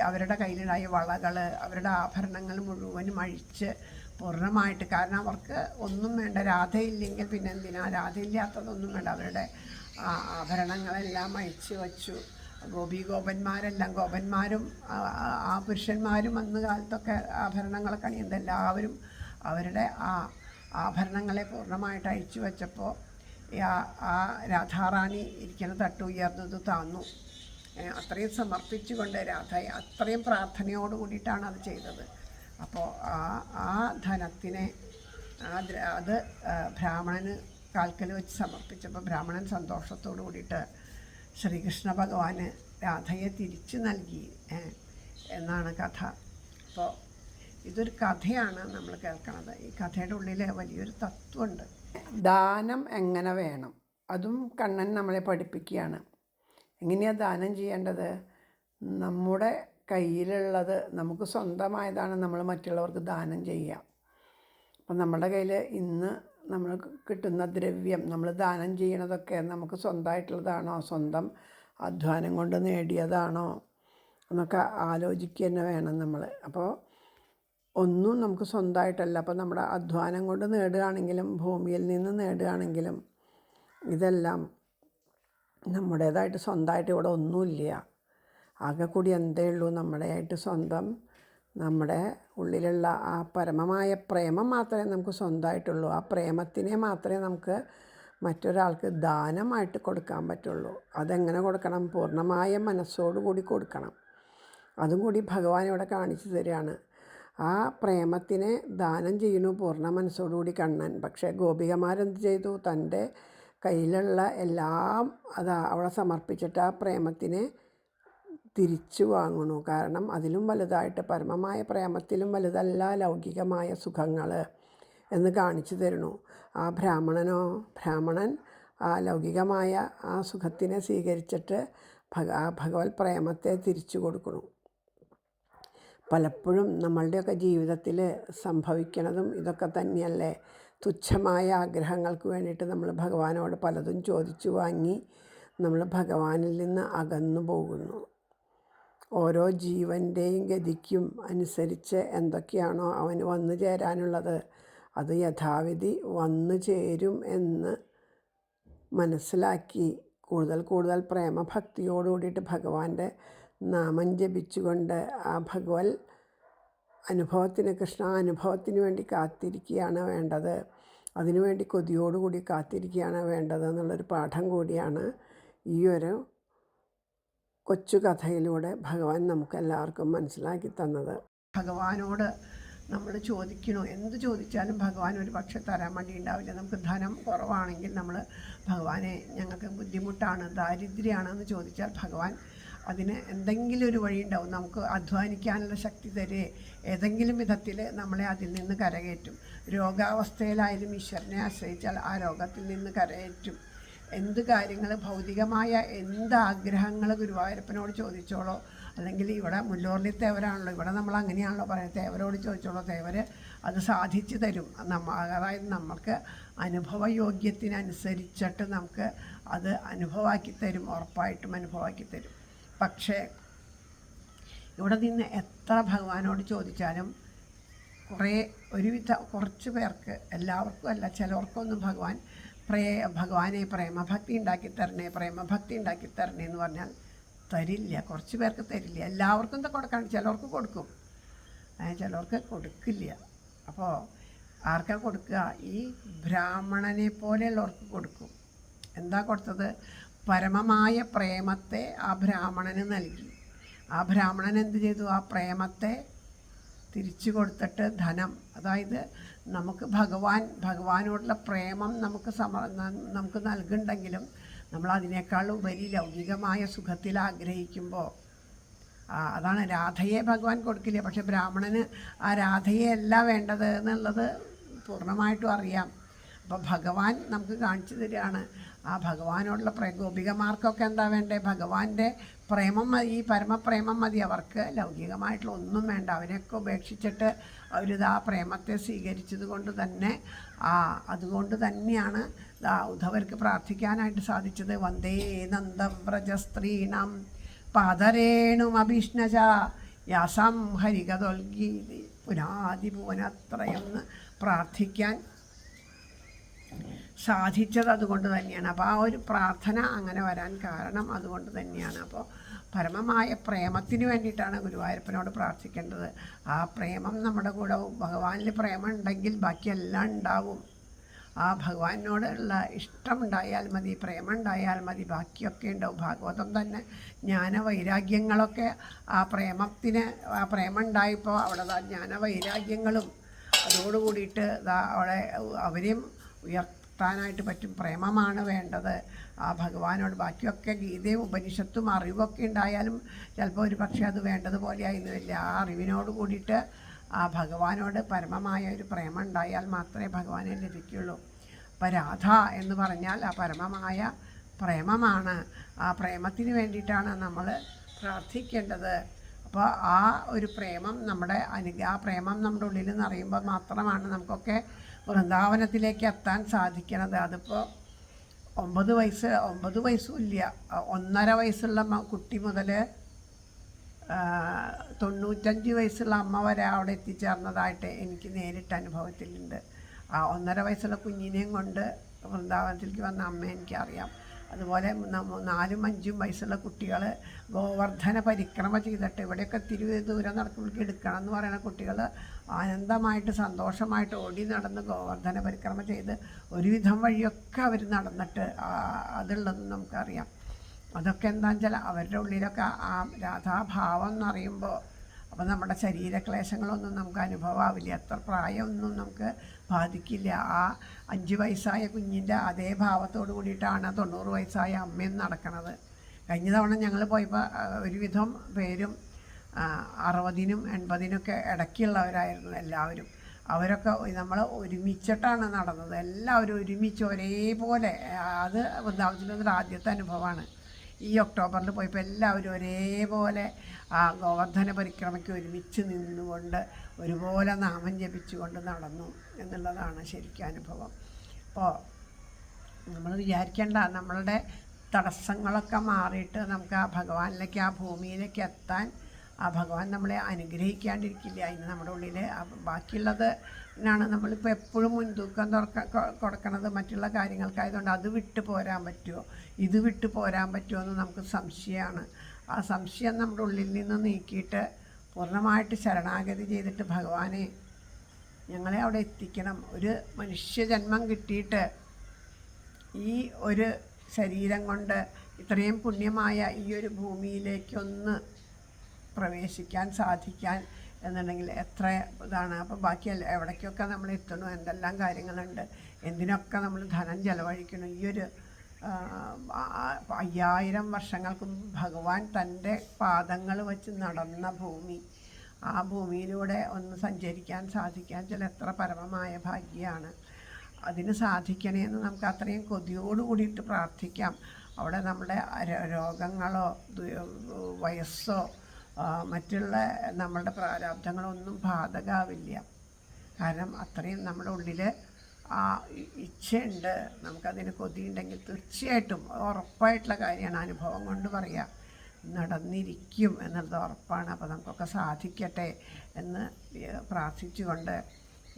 S2: അവരുടെ കയ്യിലുണ്ടായ വളകൾ, അവരുടെ ആഭരണങ്ങൾ മുഴുവനും അഴിച്ച് പൂർണ്ണമായിട്ട്, കാരണം അവർക്ക് ഒന്നും വേണ്ട, രാധയില്ലെങ്കിൽ പിന്നെ എന്തിനാ, രാധയില്ലാത്തതൊന്നും വേണ്ട, അവരുടെ ആഭരണങ്ങളെല്ലാം അഴിച്ച് വച്ചു. ഗോപന്മാരും ആ പുരുഷന്മാരും അന്ന് കാലത്തൊക്കെ ആഭരണങ്ങളൊക്കെ അണിയുന്നത്, എല്ലാവരും അവരുടെ ആഭരണങ്ങളെ പൂർണ്ണമായിട്ട് അഴിച്ചു വച്ചപ്പോൾ ആ രാധാറാണി ഇരിക്കുന്ന തട്ട് ഉയർന്നത് താന്നു. അത്രയും സമർപ്പിച്ചുകൊണ്ട് രാധയെ അത്രയും പ്രാർത്ഥനയോട് കൂടിയിട്ടാണ് അത് ചെയ്തത്. അപ്പോൾ ആ ധനത്തിനെ അത് ബ്രാഹ്മണന് കാൽക്കൽ വെച്ച് സമർപ്പിച്ചപ്പോൾ ബ്രാഹ്മണൻ സന്തോഷത്തോടു കൂടിയിട്ട് ശ്രീകൃഷ്ണ ഭഗവാന് രാധയെ തിരിച്ചു നൽകി എന്നാണ് കഥ. അപ്പോൾ ഇതൊരു കഥയാണ് നമ്മൾ കേൾക്കുന്നത്. ഈ കഥയുടെ ഉള്ളിൽ വലിയൊരു തത്വമുണ്ട്. ദാനം എങ്ങനെ വേണം അതും കണ്ണൻ നമ്മളെ പഠിപ്പിക്കുകയാണ്. എങ്ങനെയാണ് ദാനം ചെയ്യേണ്ടത്? നമ്മുടെ കയ്യിലുള്ളത് നമുക്ക് സ്വന്തമായതാണ് നമ്മൾ മറ്റുള്ളവർക്ക് ദാനം ചെയ്യുക. അപ്പം നമ്മുടെ കയ്യിൽ ഇന്ന് നമ്മൾ കിട്ടുന്ന ദ്രവ്യം നമ്മൾ ദാനം ചെയ്യണതൊക്കെ നമുക്ക് സ്വന്തമായിട്ടുള്ളതാണോ, സ്വന്തം അധ്വാനം കൊണ്ട് നേടിയതാണോ എന്നൊക്കെ ആലോചിക്കുക തന്നെ വേണം നമ്മൾ. അപ്പോൾ ഒന്നും നമുക്ക് സ്വന്തമായിട്ടല്ല. അപ്പോൾ നമ്മുടെ അധ്വാനം കൊണ്ട് നേടുകയാണെങ്കിലും ഭൂമിയിൽ നിന്ന് നേടുകയാണെങ്കിലും ഇതെല്ലാം നമ്മുടേതായിട്ട് സ്വന്തമായിട്ട് ഇവിടെ ഒന്നുമില്ല. ആകെ കൂടി എന്തേ ഉള്ളൂ നമ്മുടെയായിട്ട് സ്വന്തം നമ്മുടെ ഉള്ളിലുള്ള ആ പരമമായ പ്രേമം മാത്രമേ നമുക്ക് സ്വന്തമായിട്ടുള്ളൂ. ആ പ്രേമത്തിനെ മാത്രമേ നമുക്ക് മറ്റൊരാൾക്ക് ദാനമായിട്ട് കൊടുക്കാൻ പറ്റുള്ളൂ. അതെങ്ങനെ കൊടുക്കണം? പൂർണ്ണമായ മനസ്സോടുകൂടി കൊടുക്കണം. അതും കൂടി ഭഗവാൻ ഇവിടെ കാണിച്ചു തരികയാണ്. ആ പ്രേമത്തിനെ ദാനം ചെയ്യുന്നു പൂർണ്ണ മനസ്സോടുകൂടി കണ്ണൻ. പക്ഷേ ഗോപികമാരെന്ത് ചെയ്തു? തൻ്റെ കയ്യിലുള്ള എല്ലാം അവിടെ സമർപ്പിച്ചിട്ട് ആ പ്രേമത്തിനെ തിരിച്ചു വാങ്ങണു. കാരണം അതിലും വലുതായിട്ട് പരമമായ പ്രേമത്തിലും വലുതല്ല ലൗകികമായ സുഖങ്ങൾ എന്ന് കാണിച്ചു തരണു. ആ ബ്രാഹ്മണൻ ആ ലൗകികമായ ആ സുഖത്തിനെ സ്വീകരിച്ചിട്ട് ഭഗവത് പ്രേമത്തെ തിരിച്ചു കൊടുക്കണു. പലപ്പോഴും നമ്മളുടെയൊക്കെ ജീവിതത്തിൽ സംഭവിക്കണതും ഇതൊക്കെ തന്നെയല്ലേ. തുച്ഛമായ ആഗ്രഹങ്ങൾക്ക് വേണ്ടിയിട്ട് നമ്മൾ ഭഗവാനോട് പലതും ചോദിച്ചു വാങ്ങി നമ്മൾ ഭഗവാനിൽ നിന്ന് അകന്നു പോകുന്നു. ഓരോ ജീവൻ്റെയും ഗതിക്കും അനുസരിച്ച് എന്തൊക്കെയാണോ അവന് വന്നു ചേരാനുള്ളത് അത് യഥാവിധി വന്നു ചേരും എന്ന് മനസ്സിലാക്കി കൂടുതൽ പ്രേമഭക്തിയോട് കൂടിയിട്ട് ഭഗവാന്റെ നാമം ജപിച്ചുകൊണ്ട് ആ ഭഗവത് അനുഭവത്തിന് കൃഷ്ണാനുഭവത്തിന് വേണ്ടി കാത്തിരിക്കുകയാണ് വേണ്ടത്. അതിനുവേണ്ടി കൊതിയോടുകൂടി കാത്തിരിക്കുകയാണ് വേണ്ടത് എന്നുള്ളൊരു പാഠം കൂടിയാണ് ഈ ഒരു കൊച്ചു കഥയിലൂടെ ഭഗവാൻ നമുക്കെല്ലാവർക്കും മനസ്സിലാക്കി തന്നത്. ഭഗവാനോട് നമ്മൾ ചോദിക്കണോ, എന്ത് ചോദിച്ചാലും ഭഗവാൻ ഒരു പക്ഷെ തരാൻ വേണ്ടി ഉണ്ടാവില്ല. നമുക്ക് ധനം കുറവാണെങ്കിൽ നമ്മൾ ഭഗവാനെ ഞങ്ങൾക്ക് ബുദ്ധിമുട്ടാണ്, ദാരിദ്ര്യമാണെന്ന് ചോദിച്ചാൽ ഭഗവാൻ അതിന് എന്തെങ്കിലും ഒരു വഴി ഉണ്ടാവും. നമുക്ക് അധ്വാനിക്കാനുള്ള ശക്തി തരേ ഏതെങ്കിലും വിധത്തിൽ നമ്മളെ അതിൽ നിന്ന് കരകയറ്റും. രോഗാവസ്ഥയിലായാലും ഈശ്വരനെ ആശ്രയിച്ചാൽ ആ രോഗത്തിൽ നിന്ന് കരകയറ്റും. എന്ത് കാര്യങ്ങൾ ഭൗതികമായ എന്ത് ആഗ്രഹങ്ങൾ ഗുരുവായൂരപ്പനോട് ചോദിച്ചോളോ, അല്ലെങ്കിൽ ഇവിടെ മുല്ലോർലി തേവരാണല്ലോ, ഇവിടെ നമ്മൾ അങ്ങനെയാണല്ലോ പറയുന്നത്, തേവരോട് ചോദിച്ചോളോ, തേവർ അത് സാധിച്ചു തരും. അതായത് നമുക്ക് അനുഭവയോഗ്യത്തിനനുസരിച്ചിട്ട് നമുക്ക് അത് അനുഭവമാക്കി തരും, ഉറപ്പായിട്ടും അനുഭവമാക്കി തരും. പക്ഷേ ഇവിടെ നിന്ന് എത്ര ഭഗവാനോട് ചോദിച്ചാലും കുറച്ച് പേർക്ക്, എല്ലാവർക്കും അല്ല, ചിലവർക്കൊന്നും ഭഗവാനെ പ്രേമഭക്തി ഉണ്ടാക്കി തരണേ എന്ന് പറഞ്ഞാൽ തരില്ല. കുറച്ച് പേർക്ക് തരില്ല. എല്ലാവർക്കും എന്താ കൊടുക്കാൻ? ചിലവർക്ക് കൊടുക്കും, ചിലവർക്ക് കൊടുക്കില്ല. അപ്പോൾ ആർക്കാ കൊടുക്കുക? ഈ ബ്രാഹ്മണനെ പോലെയുള്ളവർക്ക് കൊടുക്കും. എന്താ കൊടുത്തത്? പരമമായ പ്രേമത്തെ ആ ബ്രാഹ്മണന് നൽകി. ആ ബ്രാഹ്മണൻ എന്ത് ചെയ്തു? ആ പ്രേമത്തെ തിരിച്ചു കൊടുത്തിട്ട് ധനം, അതായത് നമുക്ക് ഭഗവാനോടുള്ള പ്രേമം നമുക്ക് നൽകുന്നുണ്ടെങ്കിലും നമ്മൾ അതിനേക്കാൾ ഉപരി ലൗകികമായ സുഖത്തിൽ ആഗ്രഹിക്കുമ്പോൾ അതാണ് രാധയെ ഭഗവാൻ കൊടുക്കില്ല. പക്ഷെ ബ്രാഹ്മണന് ആ രാധയെ അല്ല വേണ്ടത് എന്നുള്ളത് പൂർണ്ണമായിട്ടും അറിയാം. അപ്പോൾ ഭഗവാൻ നമുക്ക് കാണിച്ചു തരികയാണ് ആ ഭഗവാനോടുള്ള ഗോപികമാർക്കൊക്കെ എന്താ വേണ്ടേ? ഭഗവാന്റെ പ്രേമം മതി, ഈ പരമപ്രേമം മതി. അവർക്ക് ലൗകികമായിട്ടുള്ള ഒന്നും വേണ്ട. അവരെയൊക്കെ ഉപേക്ഷിച്ചിട്ട് അവരിത് ആ പ്രേമത്തെ സ്വീകരിച്ചത് കൊണ്ട് തന്നെ അതുകൊണ്ട് തന്നെയാണ് ഉദ്ധവർക്ക് പ്രാർത്ഥിക്കാനായിട്ട് സാധിച്ചത്. വന്ദേ നന്ദവ്രജസ്ത്രീണം പാദരേണുമഭിഷ്ണജ യാസം ഹരികതൊൽഗീതി പുനാദിഭുവനത്രയെന്ന് പ്രാർത്ഥിക്കാൻ സാധിച്ചത് അതുകൊണ്ട് തന്നെയാണ്. അപ്പോൾ ആ ഒരു പ്രാർത്ഥന അങ്ങനെ വരാൻ കാരണം അതുകൊണ്ട് തന്നെയാണ്. അപ്പോൾ പരമമായ പ്രേമത്തിന് വേണ്ടിയിട്ടാണ് ഗുരുവായൂരപ്പനോട് പ്രാർത്ഥിക്കേണ്ടത്. ആ പ്രേമം നമ്മുടെ കൂടെ, ഭഗവാനിൽ പ്രേമം ഉണ്ടെങ്കിൽ ബാക്കിയെല്ലാം ഉണ്ടാവും. ആ ഭഗവാനോടുള്ള ഇഷ്ടമുണ്ടായാൽ മതി, പ്രേമം ഉണ്ടായാൽ മതി, ബാക്കിയൊക്കെ ഉണ്ടാവും. ഭാഗവതം തന്നെ ജ്ഞാനവൈരാഗ്യങ്ങളൊക്കെ ആ പ്രേമം ഉണ്ടായപ്പോൾ അവിടെ ജ്ഞാനവൈരാഗ്യങ്ങളും അതോടുകൂടിയിട്ട് അവിടെ അവരെയും ഉയർത്താനായിട്ട് പറ്റും. പ്രേമമാണ് വേണ്ടത് ആ ഭഗവാനോട്. ബാക്കിയൊക്കെ ഗീതയും ഉപനിഷത്തും അറിവൊക്കെ ഉണ്ടായാലും ചിലപ്പോൾ ഒരു പക്ഷേ അത് വേണ്ടതുപോലെ ആയിരുന്നില്ല. ആ അറിവിനോട് കൂടിയിട്ട് ആ ഭഗവാനോട് പരമമായ ഒരു പ്രേമം ഉണ്ടായാൽ മാത്രമേ ഭഗവാനെ ലഭിക്കുള്ളൂ. അപ്പോൾ രാധ എന്ന് പറഞ്ഞാൽ ആ പരമമായ പ്രേമമാണ്. ആ പ്രേമത്തിന് വേണ്ടിയിട്ടാണ് നമ്മൾ പ്രാർത്ഥിക്കേണ്ടത്. അപ്പോൾ ആ ഒരു പ്രേമം ആ പ്രേമം നമ്മുടെ ഉള്ളിൽ നിറയുമ്പോൾ മാത്രമാണ് നമുക്കൊക്കെ വൃന്ദാവനത്തിലേക്ക് എത്താൻ സാധിക്കണത്. അതിപ്പോൾ 9 വയസ്സും ഇല്ല, 1.5 വയസ്സുള്ള കുട്ടി മുതൽ 95 വയസ്സുള്ള അമ്മ വരെ അവിടെ എത്തിച്ചേർന്നതായിട്ട് എനിക്ക് നേരിട്ട് അനുഭവത്തിലുണ്ട്. ആ 1.5 വയസ്സുള്ള കുഞ്ഞിനെയും കൊണ്ട് വൃന്ദാവനത്തിലേക്ക് വന്ന അമ്മ എനിക്കറിയാം. അതുപോലെ 4ഉം 5ഉം വയസ്സുള്ള കുട്ടികൾ ഗോവർദ്ധന പരിക്രമ ചെയ്തിട്ട് ഇവിടെയൊക്കെ ഇത്തിരി ദൂരം നടക്കുമ്പോഴേക്ക് എടുക്കണം എന്ന് പറയുന്ന കുട്ടികൾ ആനന്ദമായിട്ട് സന്തോഷമായിട്ട് ഓടി നടന്ന് ഗോവർദ്ധന പരിക്രമ ചെയ്ത് ഒരുവിധം വഴിയൊക്കെ അവർ നടന്നിട്ട് അതുള്ളതും നമുക്കറിയാം. അതൊക്കെ എന്താണെന്ന് വെച്ചാൽ അവരുടെ ഉള്ളിലൊക്കെ ആ രാധാഭാവം എന്ന് പറയുമ്പോൾ അപ്പോൾ നമ്മുടെ ശരീരക്ലേശങ്ങളൊന്നും നമുക്ക് അനുഭവമാവില്ല, എത്ര പ്രായമൊന്നും നമുക്ക് ബാധിക്കില്ല. ആ 5 വയസ്സായ കുഞ്ഞിൻ്റെ അതേ ഭാവത്തോട് കൂടിയിട്ടാണ് 90 വയസ്സായ അമ്മയും നടക്കുന്നത്. കഴിഞ്ഞ തവണ ഞങ്ങൾ പോയപ്പോൾ ഒരുവിധം പേരും 60നും 80നൊക്കെ ഇടയ്ക്കുള്ളവരായിരുന്നു എല്ലാവരും. അവരൊക്കെ നമ്മൾ ഒരുമിച്ചിട്ടാണ് നടന്നത്, എല്ലാവരും ഒരുമിച്ച് ഒരേപോലെ. അത് വൃന്ദാവനത്തിൻ്റെ ആദ്യത്തെ അനുഭവമാണ്. ഈ ഒക്ടോബറിൽ പോയപ്പോൾ എല്ലാവരും ഒരേപോലെ ആ ഗോവർദ്ധന പരിക്രമയ്ക്ക് ഒരുമിച്ച് നിന്നുകൊണ്ട് ഒരുപോലെ നാമം ജപിച്ചുകൊണ്ട് നടന്നു എന്നുള്ളതാണ് ശരിക്കും അനുഭവം. അപ്പോൾ നമ്മൾ വിചാരിക്കേണ്ട, നമ്മളുടെ തടസ്സങ്ങളൊക്കെ മാറിയിട്ട് നമുക്ക് ആ ഭഗവാനിലേക്ക്, ആ ഭൂമിയിലേക്ക് എത്താൻ ആ ഭഗവാൻ നമ്മളെ അനുഗ്രഹിക്കാണ്ടിരിക്കില്ല. അതിന് നമ്മുടെ ഉള്ളിൽ ബാക്കിയുള്ളതിനാണ് നമ്മളിപ്പോൾ എപ്പോഴും മുൻതൂക്കം കൊടുക്കണത് മറ്റുള്ള കാര്യങ്ങൾക്കായതുകൊണ്ട് അത് വിട്ടു പോരാൻ പറ്റുമോ, ഇത് വിട്ടു പോരാൻ പറ്റുമോ എന്ന് നമുക്ക് സംശയമാണ്. ആ സംശയം നമ്മുടെ ഉള്ളിൽ നിന്ന് നീക്കിയിട്ട് പൂർണ്ണമായിട്ട് ശരണാഗതി ചെയ്തിട്ട് ഭഗവാനെ ഞങ്ങളെ അവിടെ എത്തിക്കണം. ഒരു മനുഷ്യജന്മം കിട്ടിയിട്ട് ഈ ഒരു ശരീരം കൊണ്ട് ഇത്രയും പുണ്യമായ ഈ ഒരു ഭൂമിയിലേക്കൊന്ന് പ്രവേശിക്കാൻ സാധിക്കാൻ എന്നുണ്ടെങ്കിൽ എത്ര ഇതാണ്. അപ്പോൾ ബാക്കി എവിടേക്കൊക്കെ നമ്മൾ എത്തണു, എന്തെല്ലാം കാര്യങ്ങളുണ്ട്, എന്തിനൊക്കെ നമ്മൾ ധനം ചെലവഴിക്കണം. ഈ ഒരു 5000 വർഷങ്ങൾക്ക് ഭഗവാൻ തൻ്റെ പാദങ്ങൾ വെച്ച് നടന്ന ഭൂമി, ആ ഭൂമിയിലൂടെ ഒന്ന് സഞ്ചരിക്കാൻ സാധിക്കാൻ ചില എത്ര പരമമായ ഭാഗ്യമാണ്. അതിന് സാധിക്കണേന്ന് നമുക്ക് അത്രയും കൊതിയോട് കൂടിയിട്ട് പ്രാർത്ഥിക്കാം. അവിടെ നമ്മുടെ രോഗങ്ങളോ വയസ്സോ മറ്റുള്ള നമ്മളുടെ പ്രാരാബ്ധങ്ങളൊന്നും ബാധകമാവില്ല. കാരണം അത്രയും നമ്മുടെ ഉള്ളിൽ ആ ഇച്ഛയുണ്ട്, നമുക്കതിന് കൊതിയുണ്ടെങ്കിൽ തീർച്ചയായിട്ടും ഉറപ്പായിട്ടുള്ള കാര്യമാണ്, അനുഭവം കൊണ്ട് പറയാം, നടന്നിരിക്കും എന്നുള്ളത് ഉറപ്പാണ്. അപ്പോൾ നമുക്കൊക്കെ സാധിക്കട്ടെ എന്ന് പ്രാർത്ഥിച്ചുകൊണ്ട്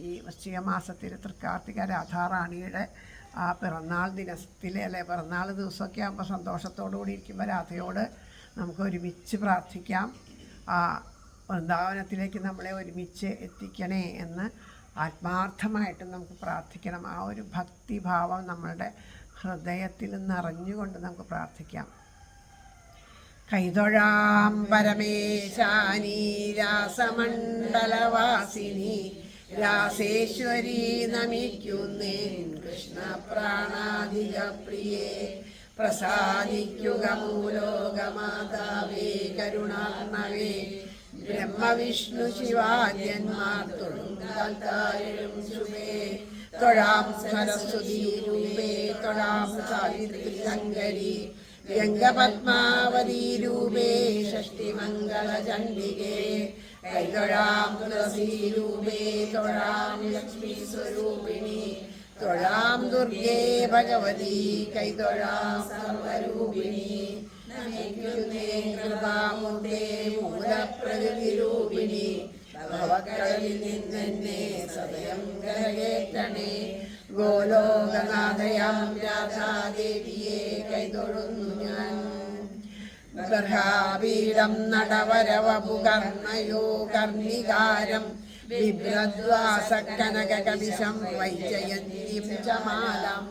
S2: ഈ വൃശ്ചിക മാസത്തിൽ തൃക്കാർത്തിക രാധാറാണിയുടെ ആ പിറന്നാൾ ദിനത്തിൽ പിറന്നാൾ ദിവസമൊക്കെ ആകുമ്പോൾ സന്തോഷത്തോടു കൂടി ഇരിക്കുമ്പോൾ രാധയോട് നമുക്ക് ഒരുമിച്ച് പ്രാർത്ഥിക്കാം. ആ വൃന്ദാവനത്തിലേക്ക് നമ്മളെ ഒരുമിച്ച് എത്തിക്കണേ എന്ന് ആത്മാർത്ഥമായിട്ട് നമുക്ക് പ്രാർത്ഥിക്കണം. ആ ഒരു ഭക്തിഭാവം നമ്മളുടെ ഹൃദയത്തിൽ നിറഞ്ഞുകൊണ്ട് നമുക്ക് പ്രാർത്ഥിക്കാം. കൈതൊഴാം പരമേശാനി രാസമണ്ഡലവാസിനി രാസേശ്വരി നമിക്കുന്നേൻ കൃഷ്ണ പ്രാണാധിക പ്രിയേ പ്രസാദിക്കുക മൂലോകമാതാവേ കരുണാർണവേ ബ്രഹ്മവിഷ്ണു ശിവാദ്യന്മാർ തൊഴും ശുഭേ തൊഴാം സരസ്വതി രൂപേ തൊഴാം സാവിത്രി ശങ്കരി രംഗപത്മാവതി രൂപേ ഷഷ്ടിമംഗള ചണ്ഡികേ കൈതൊഴാം തുളസി രൂപേ തൊഴാം ലക്ഷ്മി സ്വരൂപിണി തൊഴാം ദുർഗേ ഭഗവതി കൈതൊഴാം സർവരൂപിണി നമിക്കുന്നേ കൃപാമുദേ മൂലപ്രകൃതി രൂപിണി ഭവക്കടലിൽ നിന്നെന്നെ സദയം കരകേറ്റണേ ഗോലോകനാഥയാം രാധാദേവിയെ കൈതൊഴുന്നു ഞാൻ ഗർഹാപീഠം നടവരവപുകർണയോ കർണികാരം ബിഭ്രദ്വാസക്കനകകലിശം വൈജയന്തിം ചമാലാം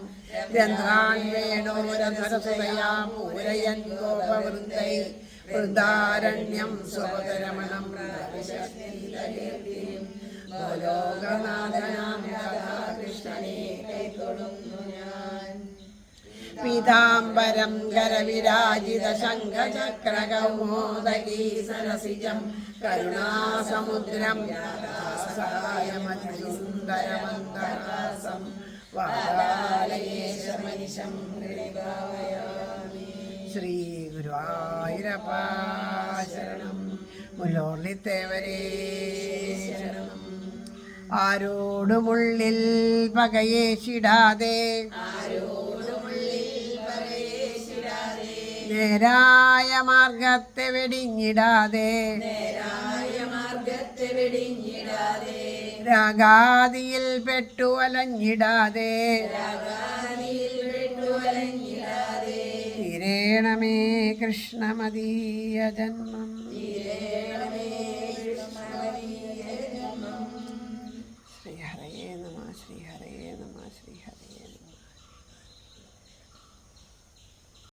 S2: രന്ധ്രാൺവേണോരധരസുതയാം പൂരയൻ ഗോപവൃന്ദൈ വൃന്ദാരണ്യം സ്വപതരമണം ഗോലോകനാഥനാം രാധാകൃഷ്ണനെ കൈതൊഴുന്നു ഞാൻ പീതാംബരം കരവിരാജിത ശംഖചക്രകൗമോദകീ സരസിജം കരുണാസമുദ്രം സുന്ദരമന്തഹാസം വാതാലയേശമനിശം ശ്രീ ഗുരുവായൂരപ്പ ഗുരുവായൂരപ്പ ശരണം, മുലോർലിത്തേവരേ ശരണം. ആരോടുമുള്ളിൽ പകയേശിടാതെ നേരായ മാർഗത്തെ വെടിഞ്ഞിടാതെ രാഗാദിയിൽ പെട്ടു അലഞ്ഞിടാതെ തീരേണമേ കൃഷ്ണമദീയ ജന്മം. ശ്രീഹരയേ നമഃ, ശ്രീഹരയേ നമഃ, ശ്രീഹരയേ നമഃ.